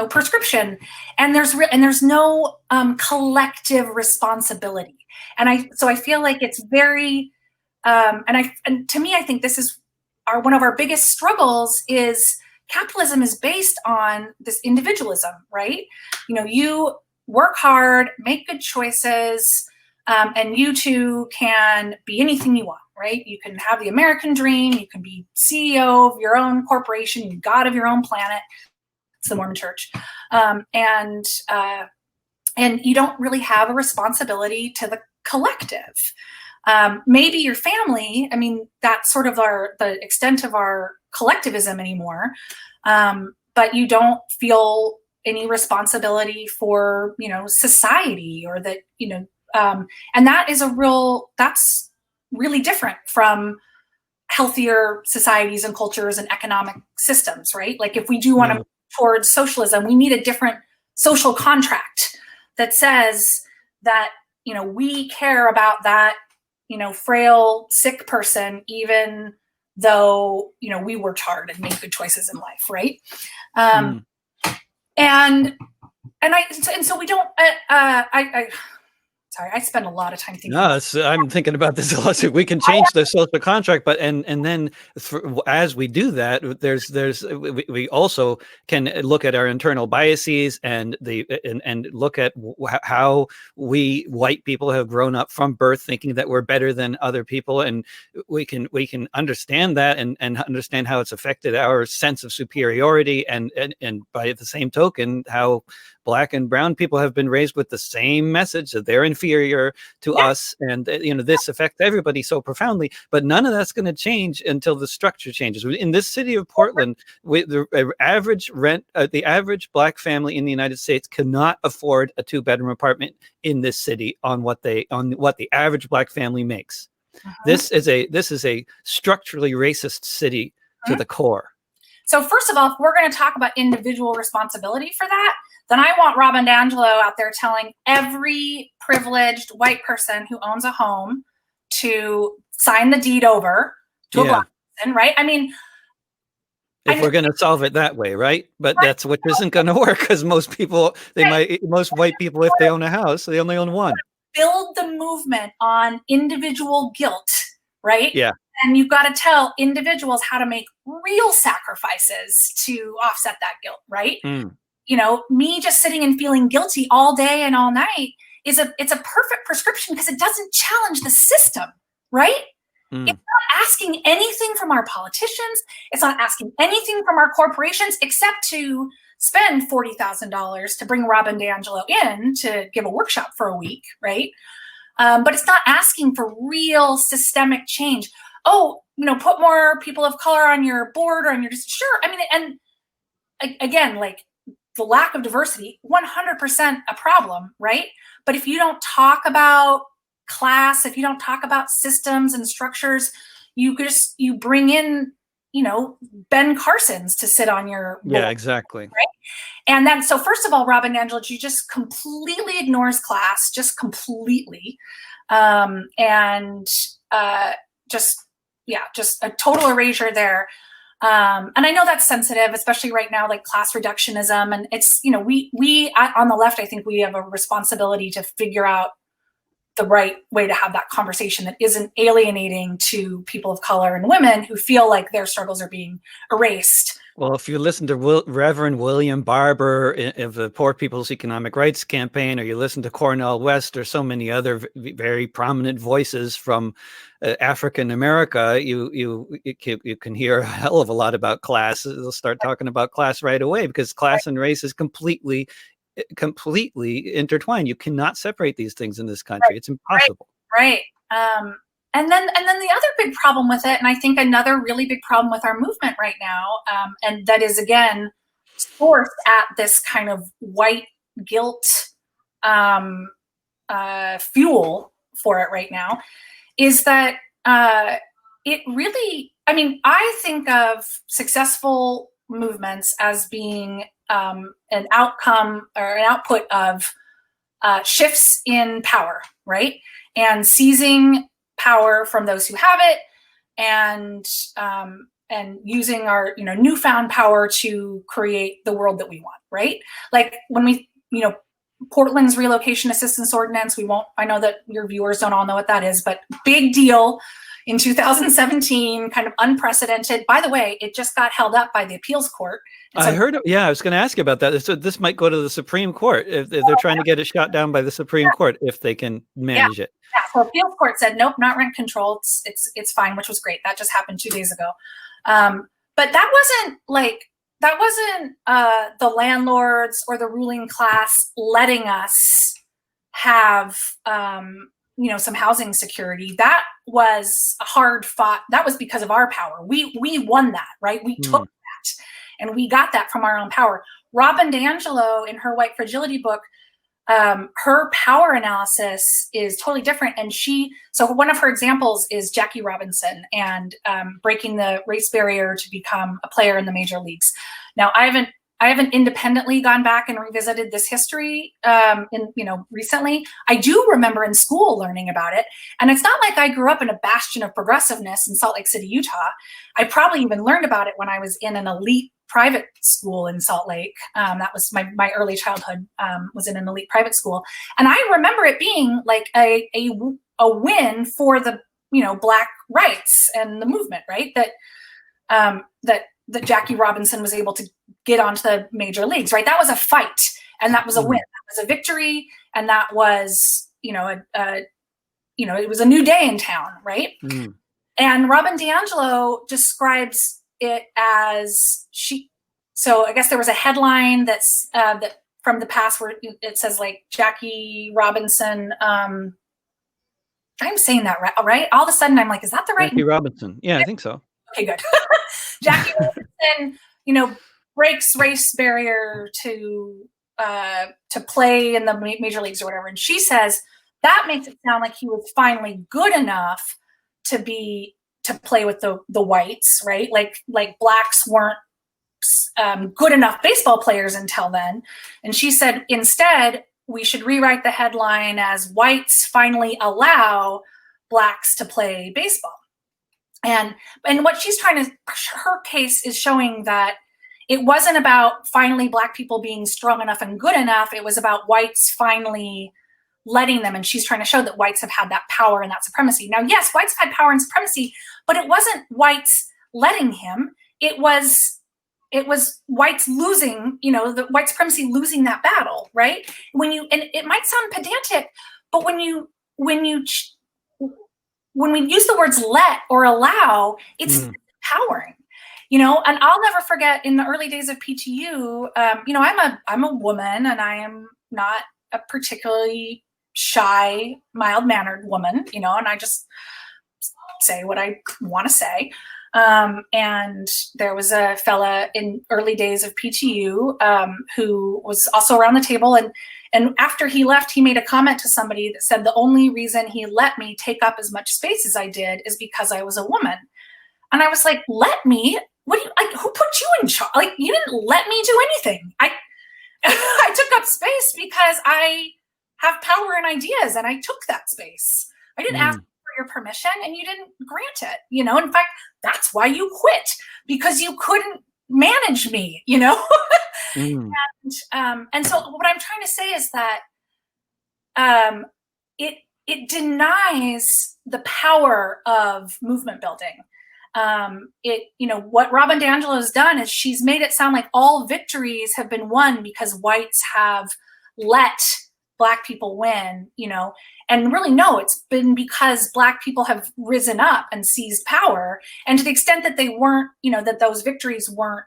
prescription, and there's no collective responsibility. And I feel like it's very And to me, I think this is one of our biggest struggles is capitalism is based on this individualism, right? You work hard, make good choices, and you too can be anything you want, right? You can have the American dream. You can be CEO of your own corporation, you God of your own planet. It's the Mormon Church, and you don't really have a responsibility to the collective. Maybe your family. I mean, that's sort of the extent of our collectivism anymore. But you don't feel any responsibility for society, or that and that's really different from healthier societies and cultures and economic systems, right? Like if we do want to move towards socialism, we need a different social contract that says that we care about that frail, sick person, even though we worked hard and made good choices in life, right? And so we don't. Sorry, I spend a lot of time thinking. No, I'm thinking about this a lot. So we can change the social contract, but and then as we do that, we also can look at our internal biases and look at how we white people have grown up from birth thinking that we're better than other people, and we can understand that and understand how it's affected our sense of superiority, and by the same token how Black and brown people have been raised with the same message that they're inferior to us, and this affects everybody so profoundly. But none of that's going to change until the structure changes. In this city of Portland, the average rent, the average Black family in the United States cannot afford a 2-bedroom apartment in this city on what the average Black family makes. This is a structurally racist city to the core. So first of all, if we're going to talk about individual responsibility for that, then I want Robin DiAngelo out there telling every privileged white person who owns a home to sign the deed over to a Black person, right? I mean, if we're going to solve it that way, right? But that's what isn't going to work, because most people, most white people, if they own a house, they only own one. Build the movement on individual guilt, right? Yeah. And you've got to tell individuals how to make real sacrifices to offset that guilt, right? Me just sitting and feeling guilty all day and all night it's a perfect prescription, because it doesn't challenge the system, right? It's not asking anything from our politicians. It's not asking anything from our corporations except to spend $40,000 to bring Robin DiAngelo in to give a workshop for a week, right? But it's not asking for real systemic change. Put more people of color on your board or on your sure. I mean, and again, like the lack of diversity, 100% a problem, right? But if you don't talk about class, if you don't talk about systems and structures, you bring in, Ben Carson's to sit on your board. Yeah, exactly. Right. And then, so first of all, Robin DiAngelo, she just completely ignores class, just completely. Just a total erasure there. And I know that's sensitive, especially right now, like class reductionism. And it's, we on the left, I think we have a responsibility to figure out the right way to have that conversation that isn't alienating to people of color and women who feel like their struggles are being erased. Well, if you listen to Reverend William Barber of the Poor People's Economic Rights Campaign, or you listen to Cornel West, or so many other very prominent voices from African America, you can hear a hell of a lot about class. They'll start talking about class right away, because class and race is completely intertwined. You cannot separate these things in this country. It's impossible. Right. And then the other big problem with it, and I think another really big problem with our movement right now, and that is again sourced at this kind of white guilt fuel for it right now, is that it really, I mean, I think of successful movements as being an outcome or an output of shifts in power, right? And seizing power from those who have it, and using our newfound power to create the world that we want, right? Like when we Portland's relocation assistance ordinance. I know that your viewers don't all know what that is, but big deal in 2017, kind of unprecedented. By the way, it just got held up by the appeals court. I heard. Yeah, I was going to ask you about that. So this might go to the Supreme Court if they're trying to get it shot down by the Supreme Court, if they can manage it. Yeah. So appeals court said, nope, not rent control. It's fine, which was great. That just happened 2 days ago. But that wasn't the landlords or the ruling class letting us have some housing security. That was a hard fought. That was because of our power. We won that, right? We took that, and we got that from our own power. Robin DiAngelo, in her White Fragility book, her power analysis is totally different. And so one of her examples is Jackie Robinson and breaking the race barrier to become a player in the major leagues. Now, I haven't independently gone back and revisited this history recently. I do remember in school learning about it. And it's not like I grew up in a bastion of progressiveness in Salt Lake City, Utah. I probably even learned about it when I was in an elite private school in Salt Lake. That was my early childhood, was in an elite private school. And I remember it being like a win for the, Black rights and the movement, right? That Jackie Robinson was able to get onto the major leagues, right? That was a fight, and that was a win. That was a victory, and that was, it was a new day in town, right? And Robin DiAngelo describes it as so I guess there was a headline that's that from the past where it says like Jackie Robinson. I'm saying that right? All of a sudden I'm like, is that the right? Jackie Robinson. Yeah, I think so. Okay, good. Jackie Robinson, breaks race barrier to play in the major leagues or whatever. And she says that makes it sound like he was finally good enough to play with the whites, right? Like blacks weren't good enough baseball players until then. And she said, instead, we should rewrite the headline as whites finally allow blacks to play baseball. And what she's her case is showing that it wasn't about finally Black people being strong enough and good enough. It was about whites finally letting them. And she's trying to show that whites have had that power and that supremacy. Now, yes, whites had power and supremacy, but it wasn't whites letting him. It was whites losing, the white supremacy losing that battle, right? And it might sound pedantic, but when we use the words let or allow, it's empowering, and I'll never forget in the early days of PTU, I'm a woman, and I am not a particularly shy, mild-mannered woman, and I just say what I want to say. And there was a fella in early days of PTU who was also around the table, and after he left, he made a comment to somebody that said, the only reason he let me take up as much space as I did is because I was a woman. And I was like, let me? Who put you in charge? Like, you didn't let me do anything. I took up space because I have power and ideas, and I took that space. I didn't ask for your permission, and you didn't grant it. In fact, that's why you quit, because you couldn't manage me. And so what I'm trying to say is that it denies the power of movement building. What Robin DiAngelo has done is she's made it sound like all victories have been won because whites have let Black people win, and really, no, it's been because Black people have risen up and seized power. And to the extent that they weren't, that those victories weren't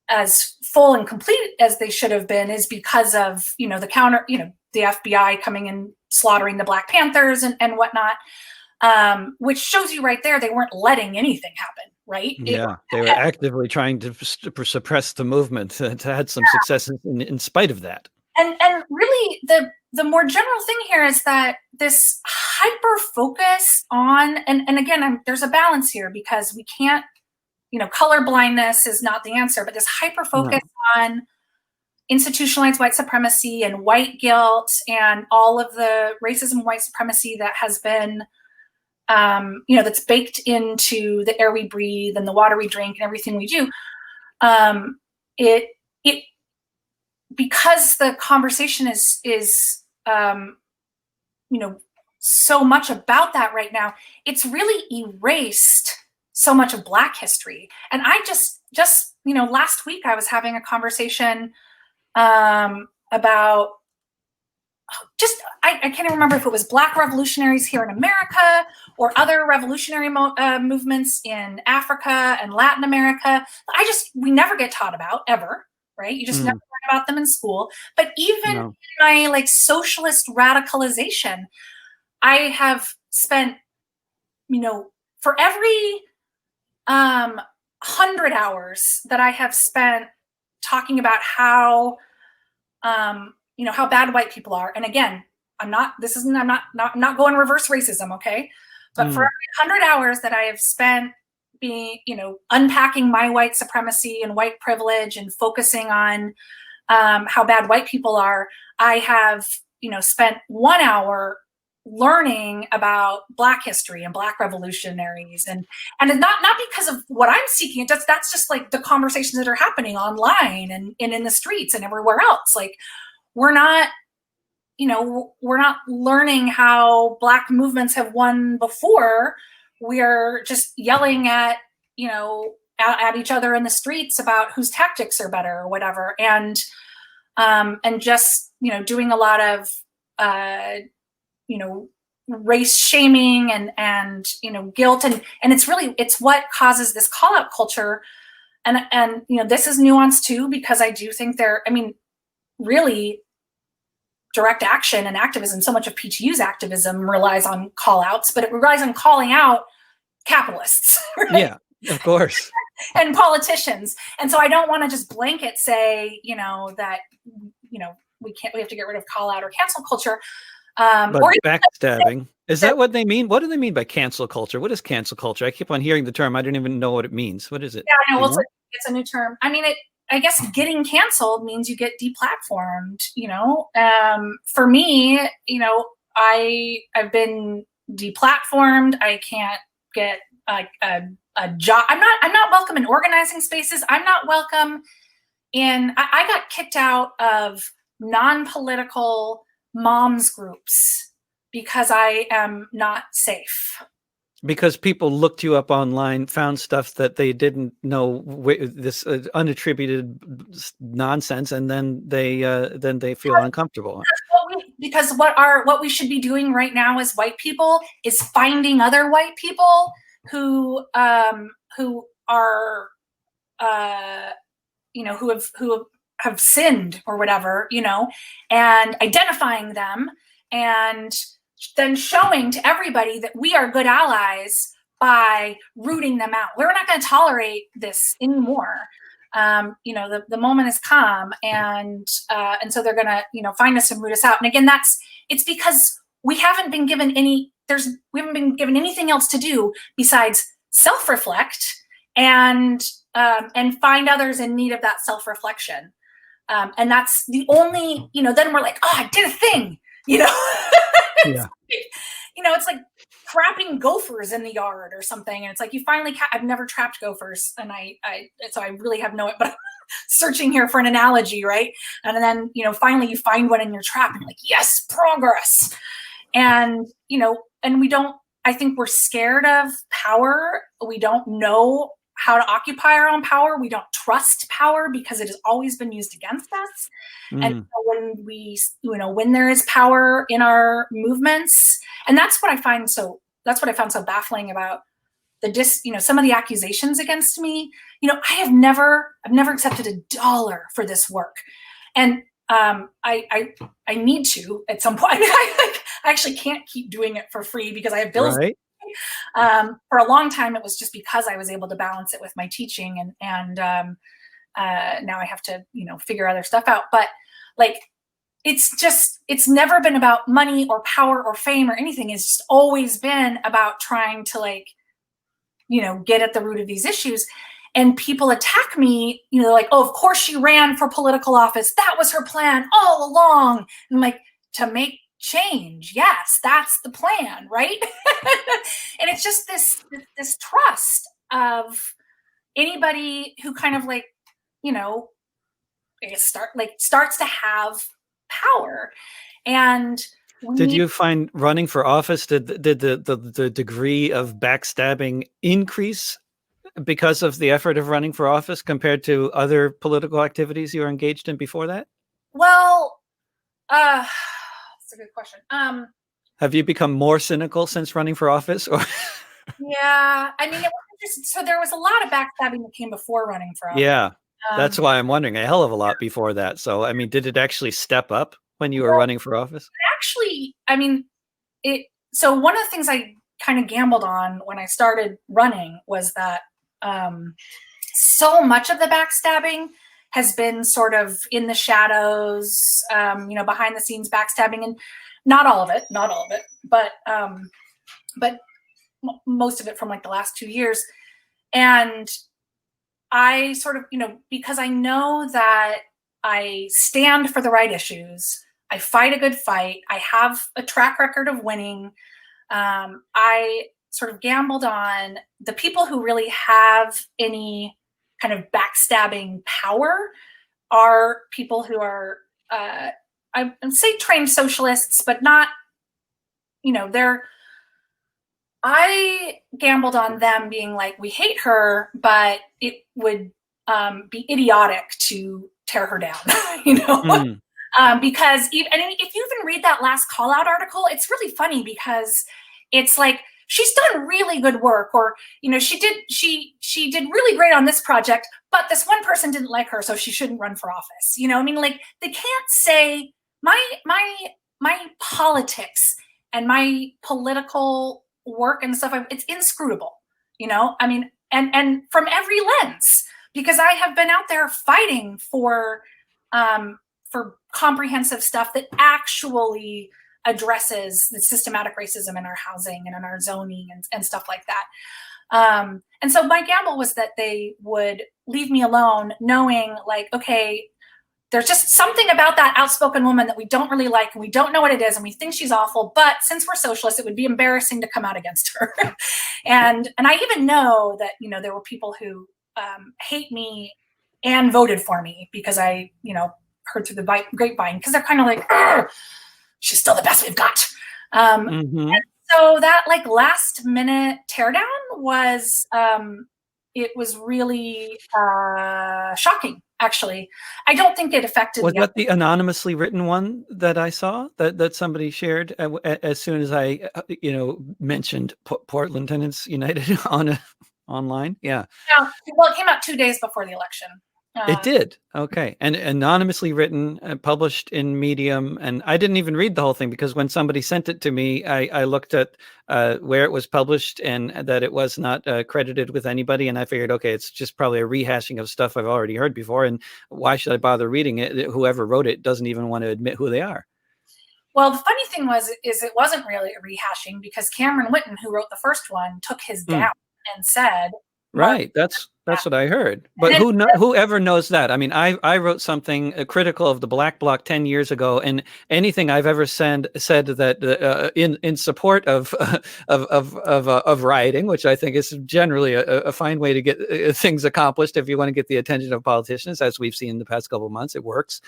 as full and complete as they should have been, is because of, the counter, the FBI coming and slaughtering the Black Panthers and whatnot, which shows you right there, they weren't letting anything happen, right? Yeah, they were actively trying to suppress the movement to had some success in spite of that. And really, the more general thing here is that this hyper focus on, and again, there's a balance here, because we can't, color blindness is not the answer, but this hyper focus on institutionalized white supremacy and white guilt and all of the racism, white supremacy that has been, that's baked into the air we breathe and the water we drink and everything we do. because the conversation is so much about that right now, it's really erased so much of Black history. And I just last week I was having a conversation about I can't even remember if it was Black revolutionaries here in America or other revolutionary movements in Africa and Latin America. We never get taught about, ever, right? You just never learn about them in school. But even in my socialist radicalization, I have spent, for every 100 hours that I have spent talking about how how bad white people are. And again, I'm not going reverse racism, okay? But for every 100 hours that I have spent being, unpacking my white supremacy and white privilege and focusing on how bad white people are, I have, spent 1 hour learning about Black history and Black revolutionaries, and not because of what I'm seeking. That's just like the conversations that are happening online and in the streets and everywhere else. Like, we're not learning how Black movements have won before. We're just yelling at each other in the streets about whose tactics are better or whatever, and just doing a lot of race shaming and guilt, and it's what causes this call out culture. And this is nuanced too, because I do think really direct action and activism, so much of PTU's activism relies on call outs, but it relies on calling out capitalists. Right? Yeah, of course. And politicians. And so I don't want to just blanket say, that, we have to get rid of call out or cancel culture. But backstabbing, is that what they mean? What do they mean by cancel culture? What is cancel culture? I keep on hearing the term. I don't even know what it means. What is it? Yeah, I know. It's a new term. I guess getting canceled means you get deplatformed, for me, I've been deplatformed. I can't get a job. I'm not welcome in organizing spaces. I'm not welcome in, I got kicked out of non-political moms groups because I am not safe. Because people looked you up online, found stuff that they didn't know, this unattributed nonsense, and then they feel uncomfortable. Because what we should be doing right now as white people is finding other white people who are who have sinned or whatever, and identifying them, and then showing to everybody that we are good allies by rooting them out. We're not going to tolerate this anymore. The moment has come, and so they're going to, find us and root us out. And again, it's because we haven't been given anything else to do besides self-reflect and find others in need of that self-reflection. And that's the only, then we're like, oh, I did a thing, Yeah. It's like trapping gophers in the yard or something. And it's like, you finally, I've never trapped gophers. And so I really have but searching here for an analogy. Right. And then, finally you find one in your trap and you're like, yes, progress. And, and I think we're scared of power. We don't know how to occupy our own power. We don't trust power because it has always been used against us. And so when there is power in our movements, and that's what I found so baffling about some of the accusations against me. I've never accepted $1 for this work. And I need to at some point. I actually can't keep doing it for free because I have bills. Right. For a long time, it was just because I was able to balance it with my teaching, and now I have to, figure other stuff out. But it's never been about money or power or fame or anything. It's just always been about trying to get at the root of these issues. And people attack me, they're like, oh, of course she ran for political office. That was her plan all along. And I'm like, to make change. Yes, that's the plan, right? And it's just this trust of anybody who kind of starts to have power. And Did you find running for office, did the degree of backstabbing increase because of the effort of running for office compared to other political activities you were engaged in before that? Well, that's a good question. Have you become more cynical since running for office? Or Yeah, I mean, it was interesting. So there was a lot of backstabbing that came before running for office. yeah, that's why I'm wondering, a hell of a lot before that. So, I mean, did it actually step up when you were Well, running for office? actually, I mean, so one of the things I kind of gambled on when I started running was that so much of the backstabbing has been sort of in the shadows, behind the scenes backstabbing, and not all of it, but most of it from like the last 2 years. And I sort of, because I know that I stand for the right issues, I fight a good fight, I have a track record of winning. I sort of gambled on the people who really have any kind of backstabbing power are people who are, I say trained socialists, but not, they're, I gambled on them being like, we hate her, but it would be idiotic to tear her down, Mm. because if you even read that last call out article, it's really funny because it's like, she's done really good work, or she did really great on this project, but this one person didn't like her, so she shouldn't run for office. Like, they can't say my politics and my political work and stuff, it's inscrutable, and from every lens, because I have been out there fighting for comprehensive stuff that actually addresses the systematic racism in our housing and in our zoning and stuff like that. And so my gamble was that they would leave me alone, knowing like, okay, there's just something about that outspoken woman that we don't really like, and we don't know what it is, and we think she's awful, but since we're socialists, it would be embarrassing to come out against her. and I even know that, there were people who hate me and voted for me because I, heard through the grapevine, because they're kind of like, she's still the best we've got. Mm-hmm. So that like last minute teardown was, it was really shocking. Actually, I don't think it affected. Was that the anonymously written one that I saw that somebody shared as soon as I, mentioned Portland Tenants United online? Yeah. Well, it came out 2 days before the election. It did. Okay. And anonymously written, published in Medium. And I didn't even read the whole thing, because when somebody sent it to me, I looked at where it was published and that it was not credited with anybody. And I figured, okay, it's just probably a rehashing of stuff I've already heard before. And why should I bother reading it? Whoever wrote it doesn't even want to admit who they are. Well, the funny thing is it wasn't really a rehashing, because Cameron Whitten, who wrote the first one, took his down and said, right. That's what I heard. But whoever knows that? I mean, I wrote something critical of the Black Bloc 10 years ago, and anything I've ever said that in support of rioting, which I think is generally a fine way to get things accomplished if you want to get the attention of politicians, as we've seen in the past couple of months, it works.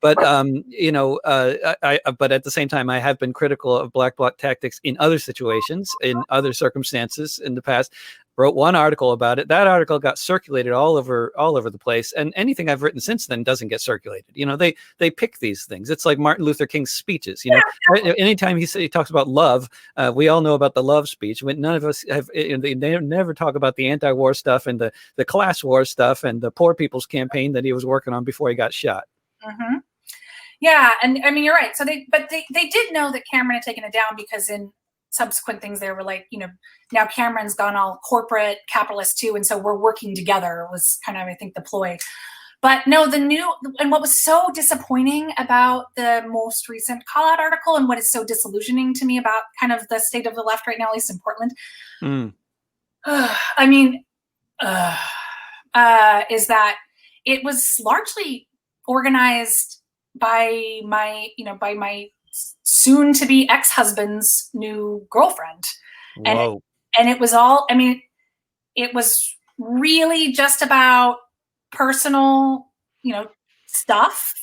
But but at the same time, I have been critical of Black Bloc tactics in other situations, in other circumstances in the past. Wrote one article about it. That article got circulated all over the place, and anything I've written since then doesn't get circulated. They pick these things. It's like Martin Luther King's speeches. Anytime he talks about love, we all know about the love speech. When none of us have, they never talk about the anti-war stuff and the class war stuff and the poor people's campaign that he was working on before he got shot. Mm-hmm. Yeah, and I mean, you're right. So they did know that Cameron had taken it down, because in subsequent things they were like, now Cameron's gone all corporate capitalist too, and so we're working together was kind of, I think, the ploy. But no, and what was so disappointing about the most recent call out article, and what is so disillusioning to me about kind of the state of the left right now, at least in Portland, I mean, is that it was largely organized by my soon to be ex-husband's new girlfriend. Whoa. And it was all, I mean, it was really just about personal, stuff.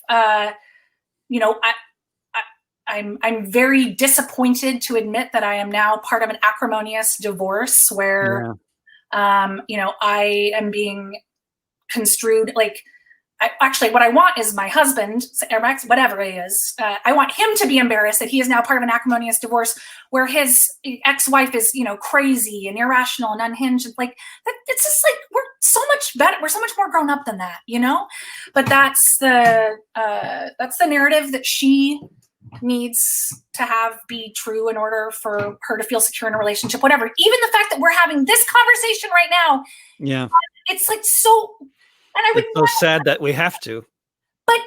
I'm very disappointed to admit that I am now part of an acrimonious divorce where, I am being construed like. Actually, what I want is my husband, whatever he is, I want him to be embarrassed that he is now part of an acrimonious divorce where his ex-wife is, crazy and irrational and unhinged. Like, it's just like, we're so much better. We're so much more grown up than that, But that's the narrative that she needs to have be true in order for her to feel secure in a relationship, whatever. Even the fact that we're having this conversation right now. Yeah. It's like so. And it's so sad that we have to. But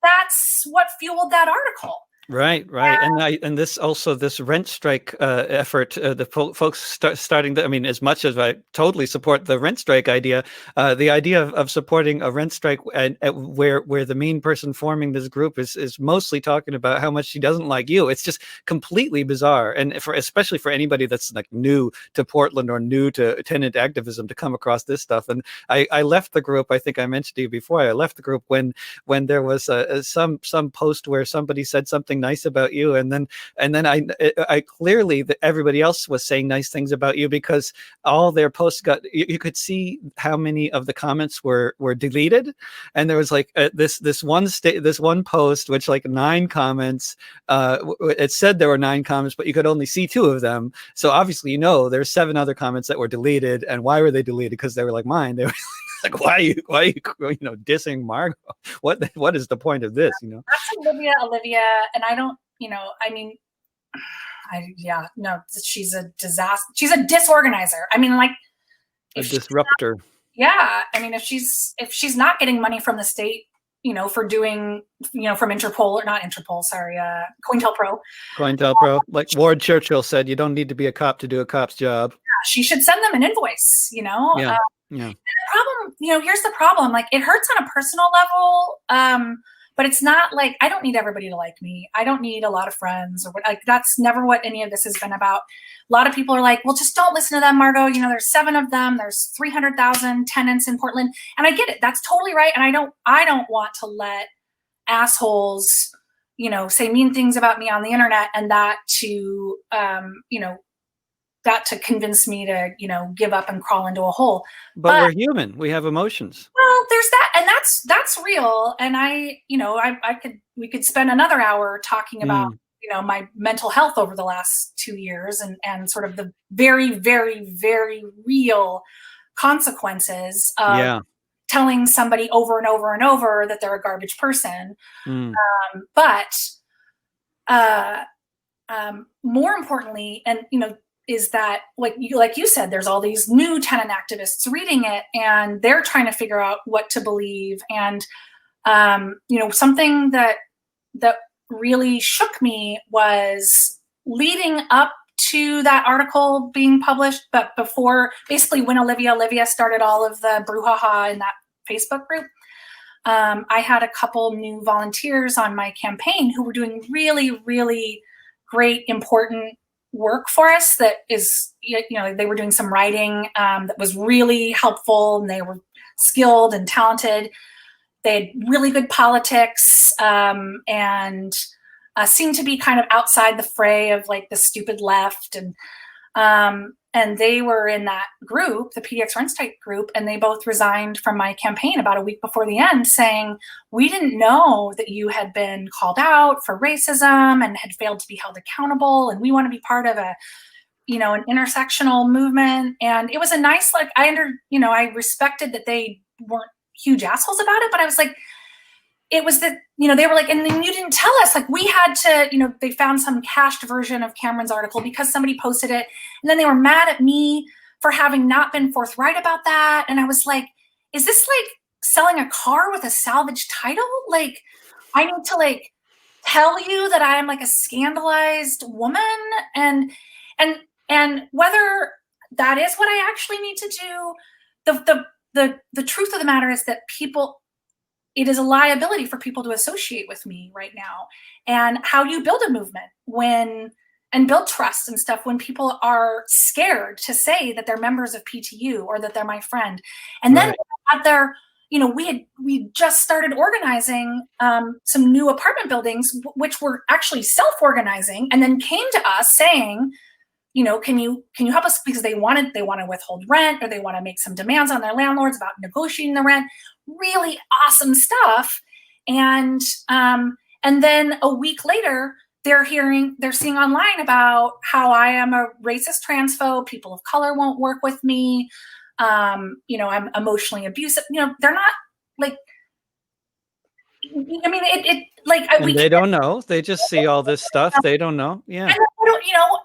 that's what fueled that article. Right. And this rent strike effort, the folks starting. As much as I totally support the rent strike idea, the idea of supporting a rent strike and where the main person forming this group is mostly talking about how much she doesn't like you. It's just completely bizarre, and especially for anybody that's like new to Portland or new to tenant activism to come across this stuff. And I left the group. I think I mentioned to you before. I left the group when there was some post where somebody said something nice about you, and then I clearly that everybody else was saying nice things about you, because all their posts you could see how many of the comments were deleted, and there was like this one post which like 9 comments. It said there were 9 comments, but you could only see 2 of them. So obviously, there's 7 other comments that were deleted. And why were they deleted? Because they were like mine. They were like, why are you dissing Margot? What is the point of this? That's Olivia, and I don't, she's a disaster. She's a disorganizer. A disruptor. If she's not getting money from the state, for doing, from Interpol, or not Interpol, sorry, COINTELPRO. Like Ward Churchill said, you don't need to be a cop to do a cop's job. She should send them an invoice, Yeah. The problem, here's the problem. Like, it hurts on a personal level, but it's not like, I don't need everybody to like me. I don't need a lot of friends, or that's never what any of this has been about. A lot of people are like, well, just don't listen to them, Margot. There's 7 of them. There's 300,000 tenants in Portland. And I get it. That's totally right. And I don't want to let assholes, say mean things about me on the internet, and that to convince me to, give up and crawl into a hole. But we're human. We have emotions. Well, there's that. And that's real. And we could spend another hour talking about, my mental health over the last 2 years, and sort of the very, very, very real consequences of telling somebody over and over and over that they're a garbage person. But more importantly, and, is that, like you said, there's all these new tenant activists reading it, and they're trying to figure out what to believe. And, something that really shook me was leading up to that article being published, but before, basically when Olivia started all of the brouhaha in that Facebook group, I had a couple new volunteers on my campaign who were doing really, really great, important work for us. That is, they were doing some writing that was really helpful, and they were skilled and talented. They had really good politics, and seemed to be kind of outside the fray of like the stupid left. And they were in that group, the PDX Rent Strike group, and they both resigned from my campaign about a week before the end, saying, we didn't know that you had been called out for racism and had failed to be held accountable, and we want to be part of an intersectional movement. And it was a nice, like, I respected that they weren't huge assholes about it, but I was like, it was that, they were like, and then you didn't tell us, like, we had to, they found some cached version of Cameron's article because somebody posted it. And then they were mad at me for having not been forthright about that. And I was like, is this like selling a car with a salvage title? Like, I need to like tell you that I am like a scandalized woman, and whether that is what I actually need to do. The truth of the matter is that it is a liability for people to associate with me right now. And how do you build a movement and build trust and stuff when people are scared to say that they're members of PTU or that they're my friend? And then out there, we just started organizing some new apartment buildings, which were actually self-organizing, and then came to us saying, can you help us, because they want to withhold rent, or they want to make some demands on their landlords about negotiating the rent. Really awesome stuff. And then a week later, they're seeing online about how I am a racist transphobe. People of color won't work with me. I'm emotionally abusive. They're not like, I mean, they don't know. They just see all this stuff. They don't know. Yeah.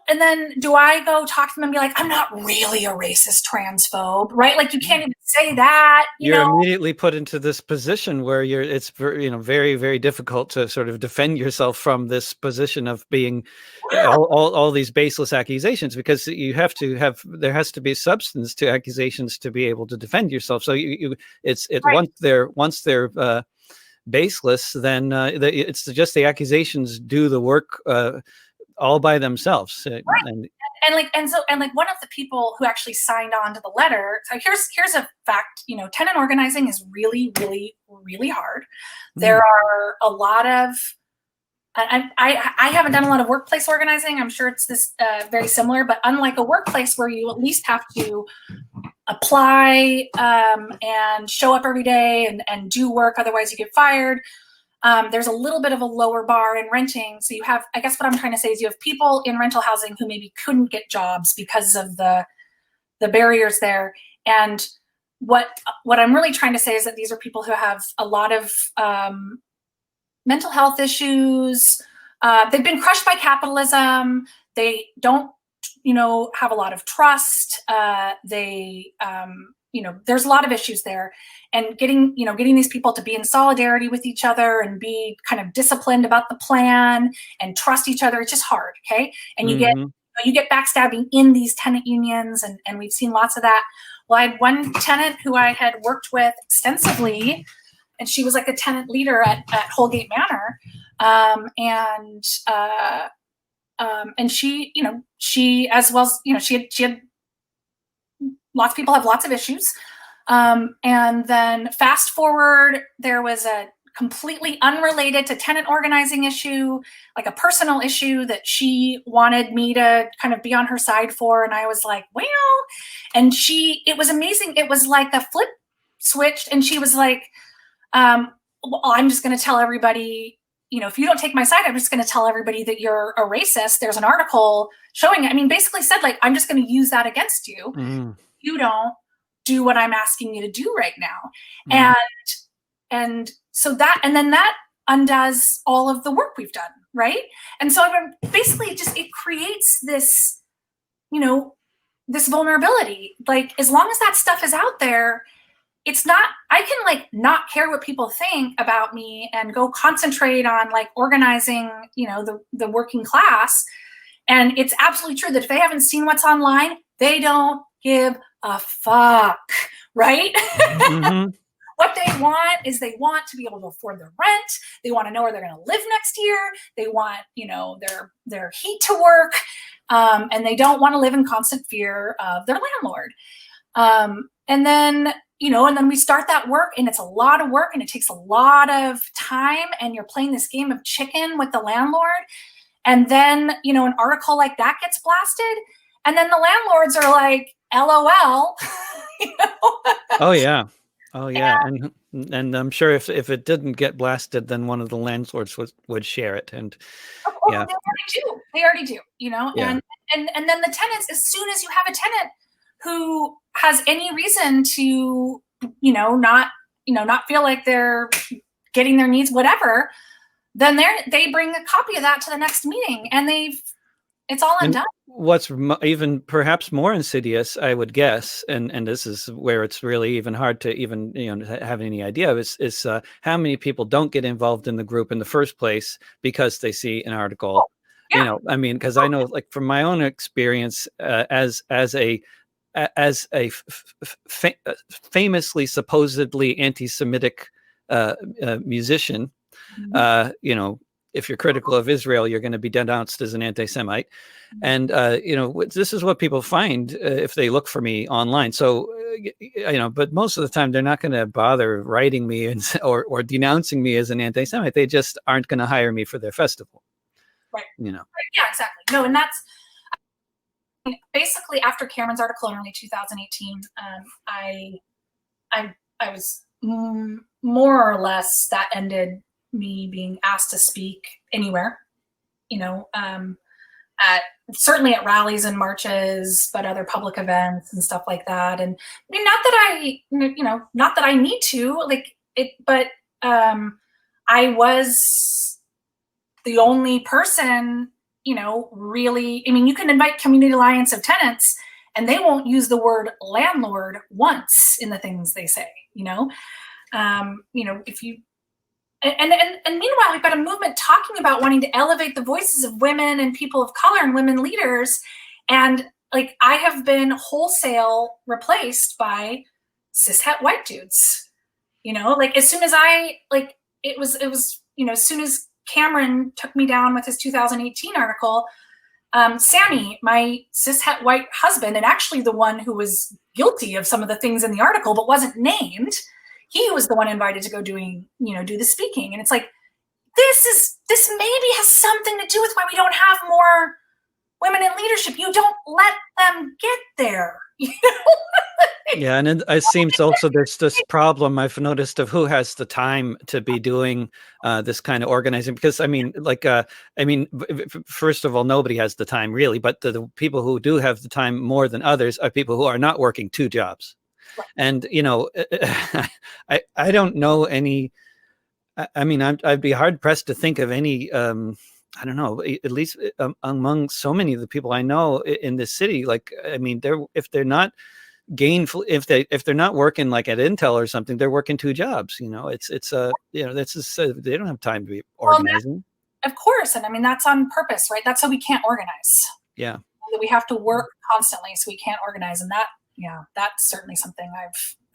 And then do I go talk to them and be like, I'm not really a racist transphobe, right? Like, you can't even say that. You're immediately put into this position where it's very, very difficult to sort of defend yourself from this position of being all these baseless accusations, because there has to be substance to accusations to be able to defend yourself. So right. once they're baseless, then it's just the accusations do the work all by themselves. Right. And one of the people who actually signed on to the letter. So here's a fact. Tenant organizing is really, really, really hard. There are a lot of. I haven't done a lot of workplace organizing. I'm sure it's this very similar, but unlike a workplace where you at least have to apply and show up every day and do work, otherwise you get fired. There's a little bit of a lower bar in renting. So you have, I guess what I'm trying to say is, you have people in rental housing who maybe couldn't get jobs because of the barriers there. And what I'm really trying to say is that these are people who have a lot of mental health issues. They've been crushed by capitalism. They don't, have a lot of trust. There's a lot of issues there, and getting these people to be in solidarity with each other and be kind of disciplined about the plan and trust each other. It's just hard. Okay. And you get backstabbing in these tenant unions, and we've seen lots of that. Well, I had one tenant who I had worked with extensively, and she was like a tenant leader at Holgate Manor. And she as well as, she had lots of people have lots of issues. And then fast forward, there was a completely unrelated to tenant organizing issue, like a personal issue that she wanted me to kind of be on her side for. And I was like, well, and it was amazing. It was like a flip switched. And she was like, well, I'm just going to tell everybody, if you don't take my side, I'm just going to tell everybody that you're a racist. There's an article showing it. I mean, basically said, like, I'm just going to use that against you. You don't do what I'm asking you to do right now. And so that undoes all of the work we've done. Right. And so basically it creates this, this vulnerability. Like, as long as that stuff is out there, it's not, I can like not care what people think about me and go concentrate on like organizing, the working class. And it's absolutely true that if they haven't seen what's online, they don't give a fuck, right? What they want is they want to be able to afford their rent. They want to know where they're going to live next year. They want, their heat to work. And they don't want to live in constant fear of their landlord. And then we start that work, and it's a lot of work, and it takes a lot of time, and you're playing this game of chicken with the landlord. And then, an article like that gets blasted, and then the landlords are like, LOL. Oh yeah. And I'm sure if it didn't get blasted, then one of the landlords would share it. And yeah, they already do. Yeah. And then the tenants, as soon as you have a tenant who has any reason to, not feel like they're getting their needs, whatever, then they bring a copy of that to the next meeting, and it's all undone. What's even perhaps more insidious, I would guess, and this is where it's really even hard to even have any idea of, is how many people don't get involved in the group in the first place because they see an article. Yeah. Because I know, like, from my own experience, as a famously supposedly anti-Semitic musician, if you're critical of Israel, you're going to be denounced as an anti-Semite. And, this is what people find if they look for me online. So, but most of the time they're not going to bother writing me or denouncing me as an anti-Semite. They just aren't going to hire me for their festival. Right. Right. Yeah, exactly. No, and that's basically after Cameron's article in early 2018, I was more or less, that ended me being asked to speak anywhere, certainly at rallies and marches, but other public events and stuff like that. And I mean, not that I need to, like it, but I was the only person, really. I mean, you can invite Community Alliance of Tenants and they won't use the word landlord once in the things they say, if you, and meanwhile, we've got a movement talking about wanting to elevate the voices of women and people of color and women leaders. And like, I have been wholesale replaced by cishet white dudes, like as soon as it was, as soon as Cameron took me down with his 2018 article, Sammy, my cishet white husband, and actually the one who was guilty of some of the things in the article but wasn't named, he was the one invited to go do the speaking. And it's like, this maybe has something to do with why we don't have more women in leadership. You don't let them get there. Yeah, and it seems also there's this problem I've noticed of who has the time to be doing this kind of organizing. Because first of all, nobody has the time really, but the people who do have the time more than others are people who are not working two jobs. And I don't know any. I mean, I'd be hard pressed to think of any. I don't know, at least among so many of the people I know in this city. Like, I mean, if they're not gainful, if they're not working like at Intel or something, they're working two jobs. That's just they don't have time to be organizing. Well, of course, and I mean that's on purpose, right? That's how we can't organize. Yeah, we have to work constantly, so we can't organize, and that's certainly something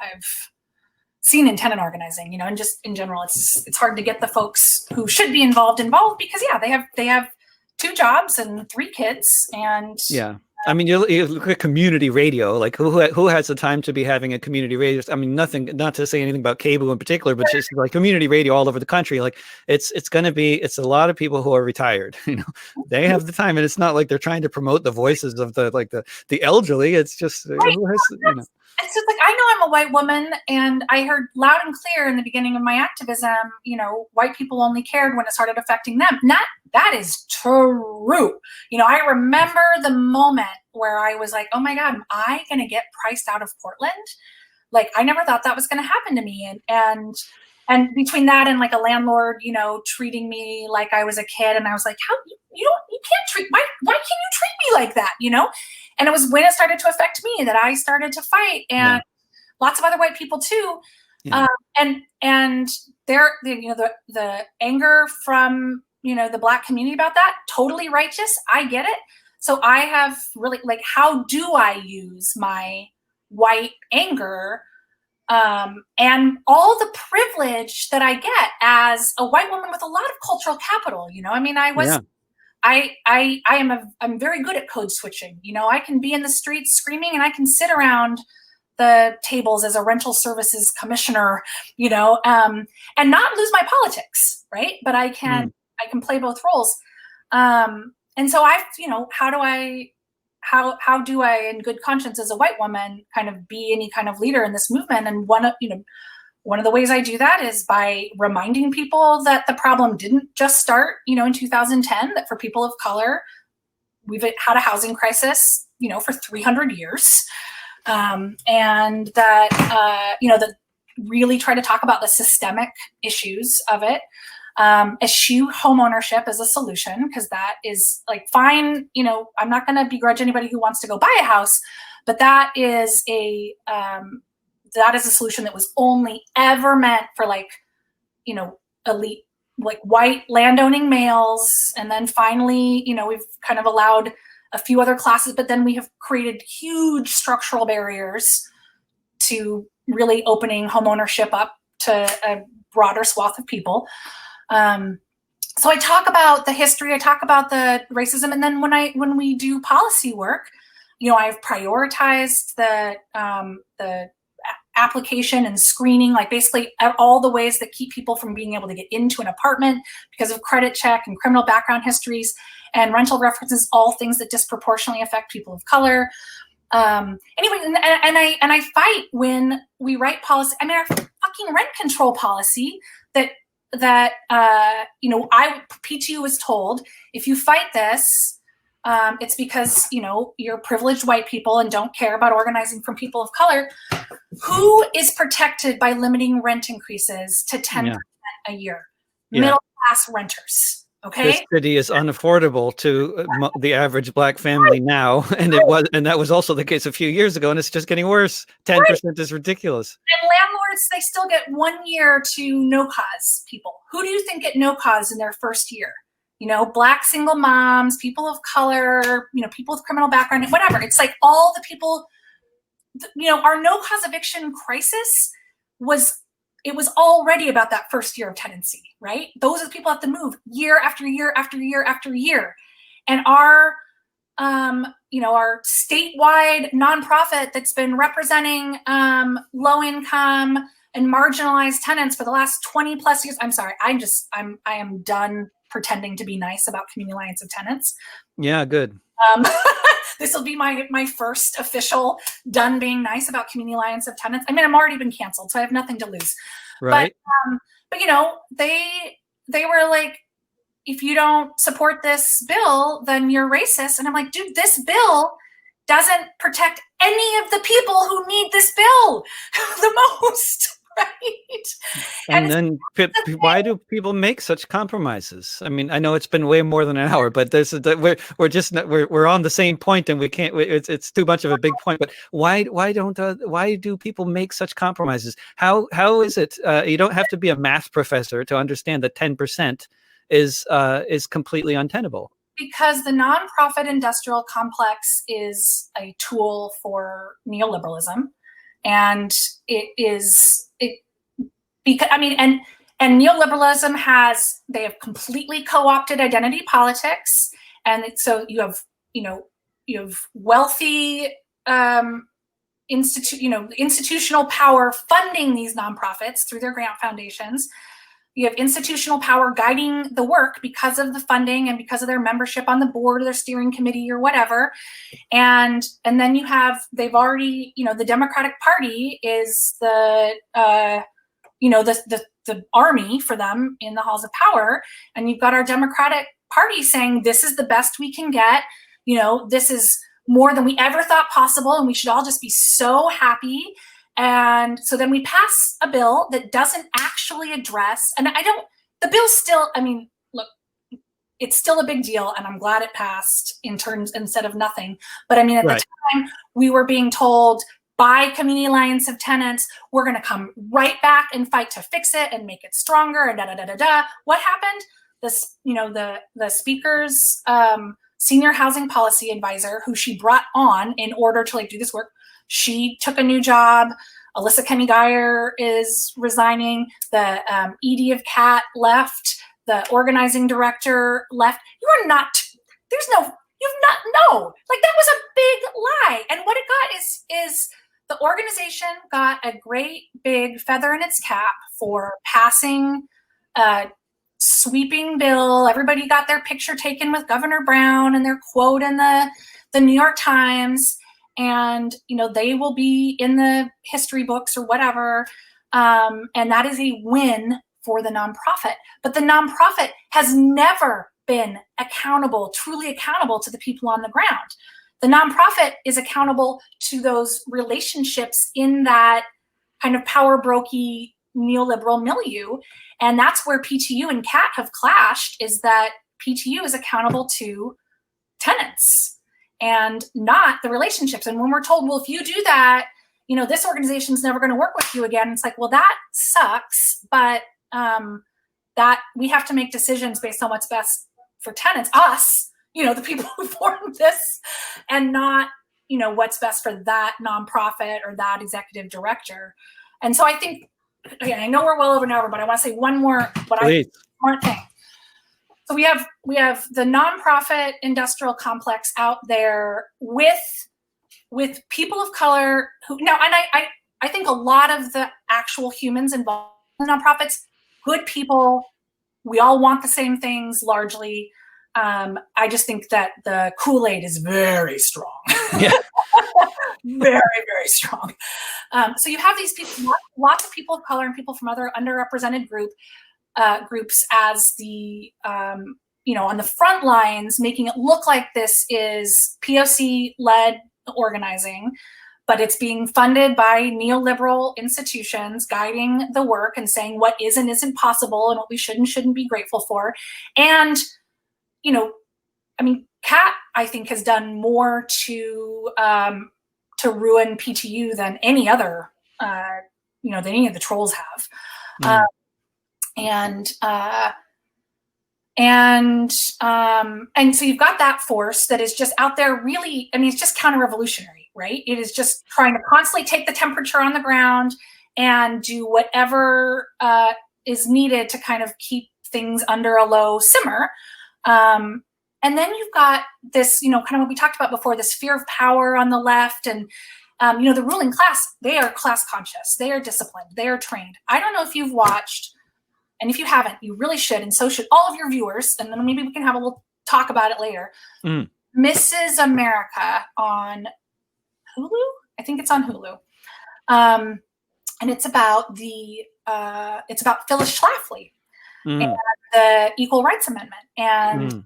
I've seen in tenant organizing, and just in general, it's hard to get the folks who should be involved because they have two jobs and three kids, and I mean, you look at community radio, like who has the time to be having a community radio? I mean, not to say anything about cable in particular, but just like community radio all over the country. Like it's a lot of people who are retired, they have the time, and it's not like they're trying to promote the voices of the elderly. It's just, right. It's just like, I know I'm a white woman, and I heard loud and clear in the beginning of my activism, white people only cared when it started affecting them. That is true. I remember the moment where I was like, oh my God, am I going to get priced out of Portland? Like, I never thought that was going to happen to me. And between that and like a landlord, treating me like I was a kid, and I was like, how you can't treat, why can't you treat me like that? And it was when it started to affect me that I started to fight, and lots of other white people too. Yeah. And the anger from, the Black community about that, totally righteous. I get it. So I have really, like, how do I use my white anger and all the privilege that I get as a white woman with a lot of cultural capital? I mean, I'm very good at code switching. I can be in the streets screaming, and I can sit around the tables as a rental services commissioner, and not lose my politics, right? But I can play both roles. And so how do I, in good conscience as a white woman, kind of be any kind of leader in this movement? And one of the ways I do that is by reminding people that the problem didn't just start, in 2010, that for people of color, we've had a housing crisis, for 300 years. And that, that really try to talk about the systemic issues of it. Eschew homeownership as a solution, because that is like, fine, I'm not going to begrudge anybody who wants to go buy a house, but that is a solution that was only ever meant for elite, like white landowning males. And then finally, we've kind of allowed a few other classes, but then we have created huge structural barriers to really opening homeownership up to a broader swath of people. so I talk about the history, I talk about the racism, and then when we do policy work, I've prioritized the application and screening, like basically all the ways that keep people from being able to get into an apartment because of credit check and criminal background histories, and rental references, all things that disproportionately affect people of color. Anyway, and I fight when we write policy. I mean, our fucking rent control policy that PTU was told, if you fight this, it's because you're privileged white people and don't care about organizing from people of color. Who is protected by limiting rent increases to 10% a year? Middle class renters. Okay. This city is unaffordable to the average Black family now, and that was also the case a few years ago, and it's just getting worse. 10% is ridiculous. And landlords, they still get 1 year to no cause people. Who do you think get no cause in their first year? Black single moms, people of color, people with criminal background, whatever. It's like all the people, our no cause eviction crisis was already about that first year of tenancy, right? Those are the people that have to move year after year after year after year. And our statewide nonprofit that's been representing low income and marginalized tenants for the last 20 plus years. I'm sorry. I am done pretending to be nice about Community Alliance of Tenants. Yeah, good. This will be my first official done being nice about Community Alliance of Tenants. I mean, I'm already been canceled, so I have nothing to lose. Right. But they were like, if you don't support this bill, then you're racist. And I'm like, dude, this bill doesn't protect any of the people who need this bill the most. Right. And then why do people make such compromises? I mean, I know it's been way more than an hour, but we're on the same point, and we can't. It's too much of a big point. But why do people make such compromises? How is it? You don't have to be a math professor to understand that 10% is completely untenable. Because the nonprofit industrial complex is a tool for neoliberalism. And and neoliberalism they have completely co-opted identity politics. And so you have wealthy institutional power funding these nonprofits through their grant foundations. You have institutional power guiding the work because of the funding and because of their membership on the board or their steering committee or whatever. And then they've already, the Democratic Party is the army for them in the halls of power. And you've got our Democratic Party saying, this is the best we can get. This is more than we ever thought possible. And we should all just be so happy. And so then we pass a bill that doesn't actually address, and the bill still, look, it's still a big deal, and I'm glad it passed instead of nothing. But at the time, we were being told by Community Alliance of Tenants, we're going to come right back and fight to fix it and make it stronger, and da-da-da-da-da. What happened? The speaker's senior housing policy advisor, who she brought on in order to do this work, she took a new job. Alyssa Kenny Geyer is resigning. The ED of CAT left. The organizing director left. You've not, no. That was a big lie. And what it got is the organization got a great big feather in its cap for passing a sweeping bill. Everybody got their picture taken with Governor Brown and their quote in the New York Times. And, they will be in the history books or whatever. And that is a win for the nonprofit. But the nonprofit has never been truly accountable to the people on the ground. The nonprofit is accountable to those relationships in that kind of power brokey neoliberal milieu. And that's where PTU and CAT have clashed, is that PTU is accountable to tenants and not the relationships. And when we're told, well, if you do that, this organization's never going to work with you again. It's like, well, that sucks, but that we have to make decisions based on what's best for tenants, us, the people who formed this, and not, what's best for that nonprofit or that executive director. And so I think, again, I know we're well over an hour, but I want to say one more smart thing. So we have the nonprofit industrial complex out there with people of color who now, and I think a lot of the actual humans involved in nonprofits, good people. We all want the same things largely. I just think that the Kool-Aid is very strong. Yeah. Very, very strong. So you have these people, lots of people of color and people from other underrepresented groups as the, on the front lines, making it look like this is POC-led organizing, but it's being funded by neoliberal institutions guiding the work and saying what is and isn't possible and what we should and shouldn't be grateful for. And, Kat, I think, has done more to ruin PTU than any other, than any of the trolls have. And so you've got that force that is just out there really, it's just counter-revolutionary, right? It is just trying to constantly take the temperature on the ground and do whatever is needed to kind of keep things under a low simmer. And then you've got this, kind of what we talked about before, this fear of power on the left. And, the ruling class, they are class conscious. They are disciplined. They are trained. I don't know if you've watched, and if you haven't, you really should, and so should all of your viewers, and then maybe we can have a little talk about it later. Mrs. America on Hulu? I think it's on Hulu. And it's about Phyllis Schlafly and the Equal Rights Amendment and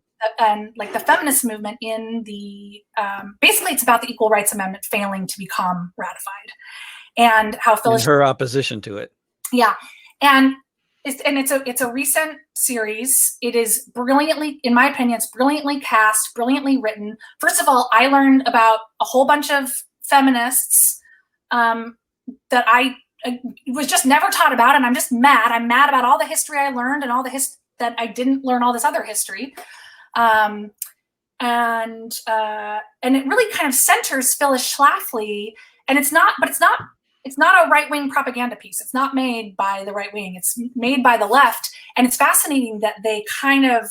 like the feminist movement in the basically it's about the Equal Rights Amendment failing to become ratified and how Phyllis and her opposition to it. Yeah. And it's a recent series. It is brilliantly, in my opinion, it's brilliantly cast, brilliantly written. First of all, I learned about a whole bunch of feminists that I was just never taught about, and I'm just mad. I'm mad about all the history I learned and all the that I didn't learn all this other history. And it really kind of centers Phyllis Schlafly, and it's not a right-wing propaganda piece. It's not made by the right wing. It's made by the left. And it's fascinating that they kind of,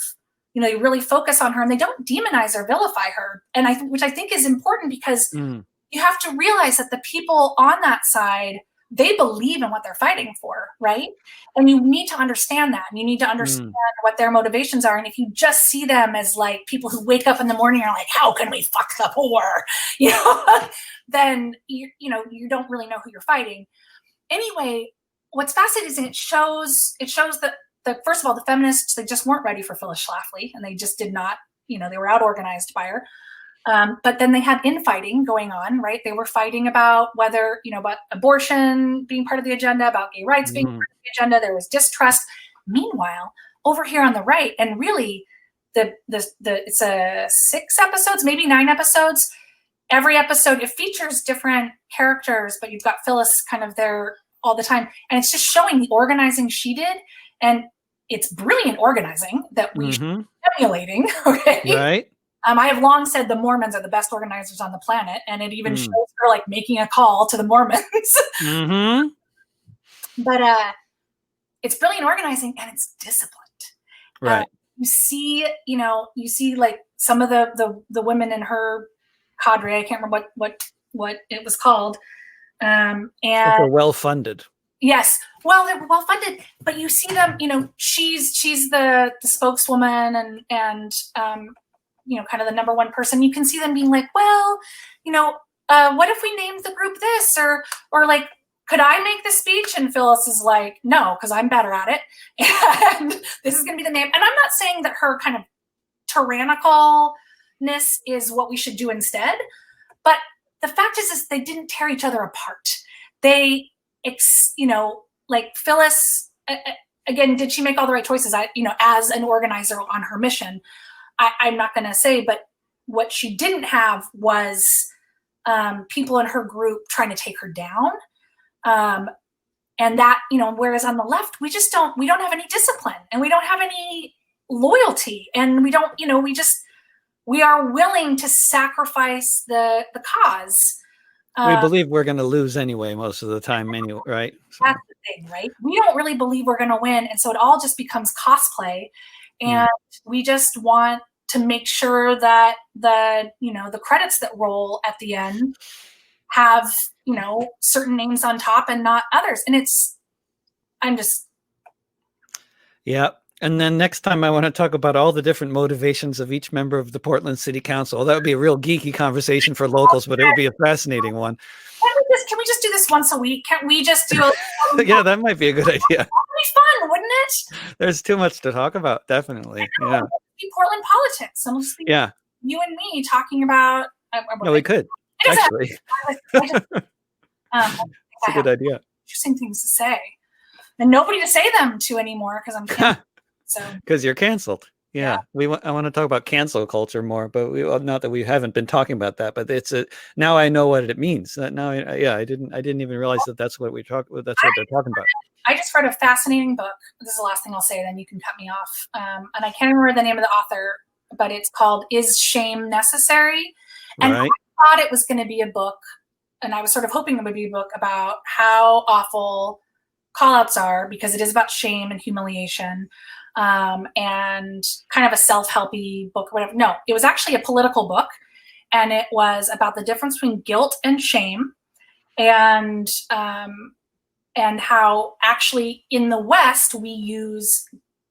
they really focus on her and they don't demonize or vilify her. And which I think is important because you have to realize that the people on that side, they believe in what they're fighting for, right? And you need to understand that. And you need to understand what their motivations are. And if you just see them as like people who wake up in the morning and are like, how can we fuck the poor? Then you don't really know who you're fighting. Anyway, what's fascinating is it shows that first of all, the feminists, they just weren't ready for Phyllis Schlafly, and they just did not, they were out organized by her. But then they had infighting going on, right? They were fighting about whether, about abortion being part of the agenda, about gay rights being part of the agenda. There was distrust. Meanwhile, over here on the right, and really it's 6 episodes, maybe 9 episodes. Every episode, it features different characters, but you've got Phyllis kind of there all the time. And it's just showing the organizing she did. And it's brilliant organizing that we should be emulating. Okay. Right. I have long said the Mormons are the best organizers on the planet. And it even shows her like making a call to the Mormons. But it's brilliant organizing and it's disciplined. Right. You see like some of the women in her cadre. I can't remember what it was called. And they're well funded. Yes. Well, they're well funded, but you see them, she's the spokeswoman and kind of the number one person. You can see them being like, well, what if we named the group this or like, could I make the speech? And Phyllis is like, no, because I'm better at it. And this is going to be the name. And I'm not saying that her kind of tyrannicalness is what we should do instead. But the fact is they didn't tear each other apart. They, like Phyllis, again, did she make all the right choices? As an organizer on her mission, I'm not going to say, but what she didn't have was people in her group trying to take her down. And that, whereas on the left, we don't have any discipline and we don't have any loyalty and we don't, we are willing to sacrifice the cause. We believe we're going to lose anyway, most of the time anyway, right? That's the thing, right? We don't really believe we're going to win. And so it all just becomes cosplay. and we just want to make sure that the credits that roll at the end have certain names on top and not others. And yeah. And then next time I want to talk about all the different motivations of each member of the Portland City Council. That would be a real geeky conversation for locals, but it would be a fascinating one. Can we just do this once a week? Can't we just do yeah, that might be a good idea. That would be fun, wouldn't it? There's too much to talk about, definitely. Yeah. Portland politics. And we'll just be you and me talking about no, we could. Actually. It's a good idea. Interesting things to say. And nobody to say them to anymore because I'm canceled. Because you're canceled. Yeah. I want to talk about cancel culture more, but not that we haven't been talking about that, but now I know what it means. Now, I didn't even realize that's what that's what they're talking about. I just read a fascinating book. This is the last thing I'll say, then you can cut me off. And I can't remember the name of the author, but it's called "Is Shame Necessary?" And I thought it was going to be a book, and I was sort of hoping it would be a book about how awful call-outs are, because it is about shame and humiliation, and kind of a self-helpy book or whatever. No, it was actually a political book, and it was about the difference between guilt and shame, and how actually in the West we use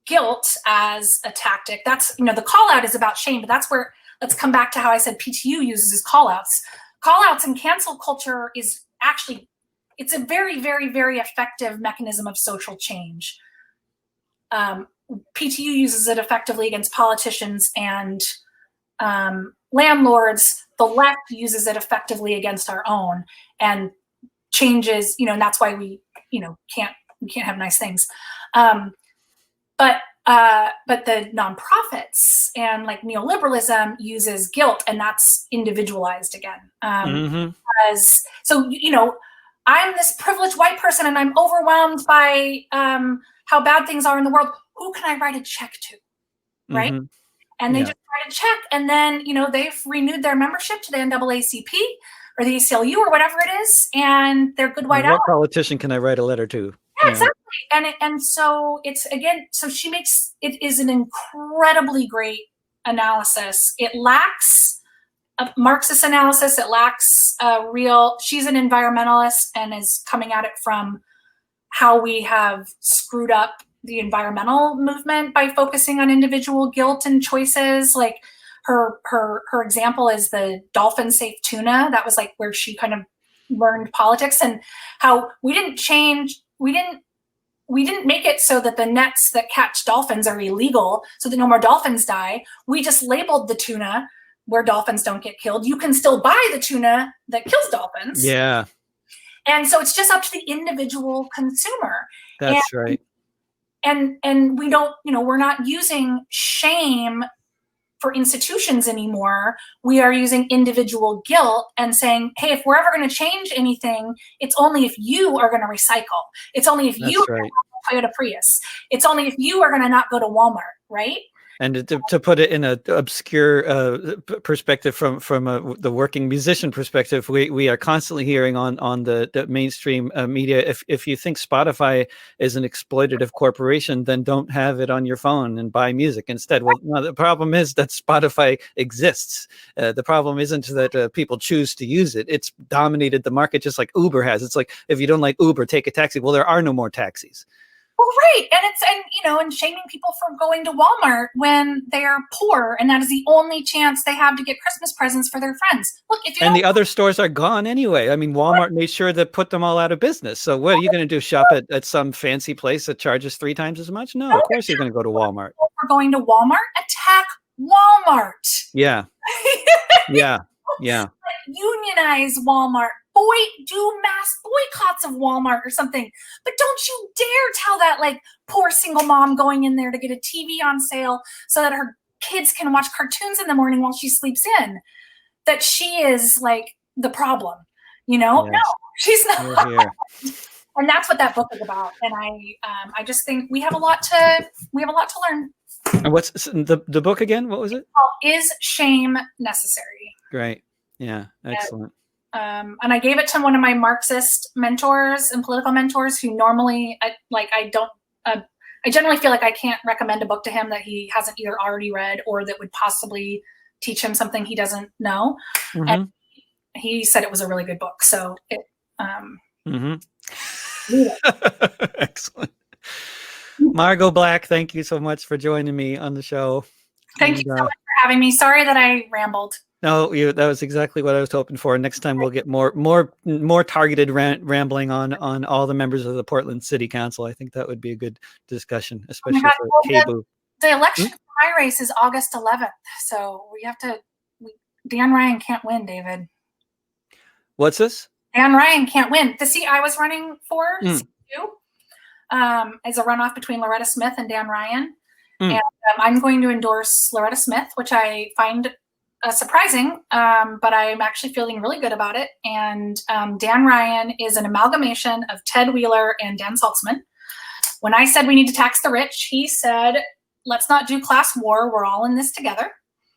guilt as a tactic. That's, the call-out is about shame, but that's where, let's come back to how I said PTU uses his call-outs. Call-outs and cancel culture is actually, it's a very, very, very effective mechanism of social change. PTU uses it effectively against politicians and landlords. The left uses it effectively against our own, and changes, and that's why we, can't have nice things. But the nonprofits and like neoliberalism uses guilt, and that's individualized again. Because, so, I'm this privileged white person and I'm overwhelmed by how bad things are in the world. Who can I write a check to? Right? And they just write a check, and then, they've renewed their membership to the NAACP or the ACLU or whatever it is, and they're good white allies. What politician can I write a letter to? Yeah, exactly. And so it's, again, so it is an incredibly great analysis. It lacks a Marxist analysis. It lacks she's an environmentalist and is coming at it from how we have screwed up the environmental movement by focusing on individual guilt and choices. Like her example is the dolphin safe tuna. That was like where she kind of learned politics, and how we didn't make it so that the nets that catch dolphins are illegal so that no more dolphins die. We just labeled the tuna where dolphins don't get killed. You can still buy the tuna that kills dolphins. Yeah. And so it's just up to the individual consumer. That's right. And we don't, we're not using shame for institutions anymore. We are using individual guilt and saying, hey, if we're ever going to change anything, it's only if you are going to recycle. It's only if you are going to Toyota Prius. It's only if you are going to not go to Walmart, right? And to put it in an obscure perspective from the working musician perspective, we are constantly hearing on the mainstream media, if you think Spotify is an exploitative corporation, then don't have it on your phone and buy music instead. Well, no, the problem is that Spotify exists. The problem isn't that people choose to use it. It's dominated the market just like Uber has. It's like, if you don't like Uber, take a taxi. Well, there are no more taxis. Well, right. And shaming people for going to Walmart when they're poor, and that is the only chance they have to get Christmas presents for their friends. Look, the other stores are gone anyway. I mean, Walmart made sure to put them all out of business. So what are you going to do? Shop at some fancy place that charges 3 times as much? No, of course you're going to go to Walmart. We're going to Walmart. Attack Walmart. Yeah. Yeah. Unionize Walmart. Do mass boycotts of Walmart or something. But don't you dare tell that like poor single mom going in there to get a TV on sale so that her kids can watch cartoons in the morning while she sleeps in, that she is like the problem. Yes. No, she's not. And that's what that book is about. And I just think we have a lot to learn. And what's the book again? What was it? Is Shame Necessary? Great. Yeah. Excellent. And I gave it to one of my Marxist mentors and political mentors who normally I don't I generally feel like I can't recommend a book to him that he hasn't either already read or that would possibly teach him something he doesn't know. Mm-hmm. And he said it was a really good book. So Excellent. Margot Black, thank you so much for joining me on the show. Thank you so much for having me. Sorry that I rambled. No, that was exactly what I was hoping for. Next time we'll get more targeted rambling on all the members of the Portland City Council. I think that would be a good discussion, especially for Kabu. The election for my race is August 11th, so we have to. Dan Ryan can't win, David. What's this? Dan Ryan can't win. The seat I was running for, C2, is a runoff between Loretta Smith and Dan Ryan, and I'm going to endorse Loretta Smith, which I find surprising, but I'm actually feeling really good about it. And Dan Ryan is an amalgamation of Ted Wheeler and Dan Saltzman. When I said we need to tax the rich, he said, let's not do class war. We're all in this together.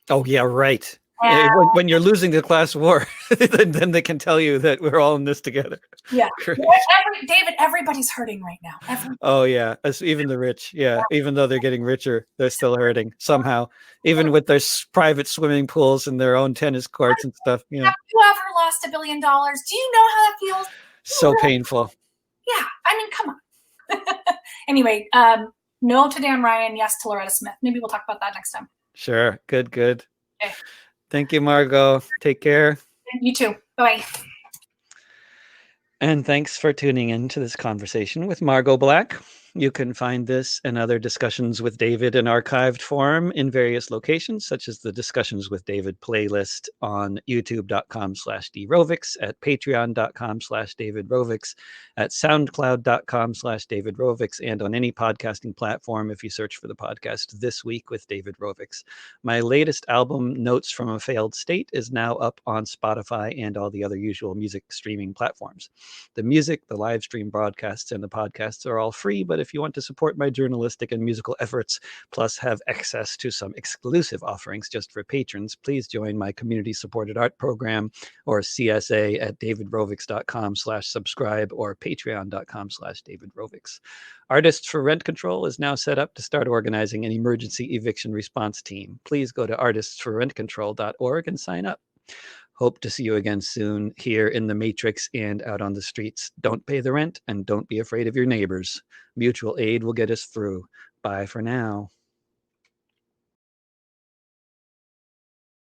Oh, yeah, right. When you're losing the class war, then they can tell you that we're all in this together. Yeah. David, everybody's hurting right now. Oh, yeah. Even the rich. Yeah. Even though they're getting richer, they're still hurting somehow, even with their private swimming pools and their own tennis courts and stuff. You know. Have you ever lost $1 billion? Do you know how that feels? So painful. Yeah. I mean, come on. Anyway, no to Dan Ryan, yes to Loretta Smith. Maybe we'll talk about that next time. Sure. Good. Okay. Thank you, Margot. Take care. You too. Bye. And thanks for tuning in to this conversation with Margot Black. You can find this and other discussions with David in archived form in various locations, such as the Discussions with David playlist on youtube.com/drovix, at patreon.com/davidrovix, at soundcloud.com/davidrovix, and on any podcasting platform if you search for the podcast This Week with David Rovix. My latest album, Notes from a Failed State, is now up on Spotify and all the other usual music streaming platforms. The music, the live stream broadcasts, and the podcasts are all free, but if you want to support my journalistic and musical efforts, plus have access to some exclusive offerings just for patrons, please join my community supported art program, or CSA, at davidrovix.com/subscribe or patreon.com/davidrovix. Artists for Rent Control is now set up to start organizing an emergency eviction response team. Please go to artistsforrentcontrol.org and sign up. Hope to see you again soon here in the Matrix and out on the streets. Don't pay the rent and don't be afraid of your neighbors. Mutual aid will get us through. Bye for now.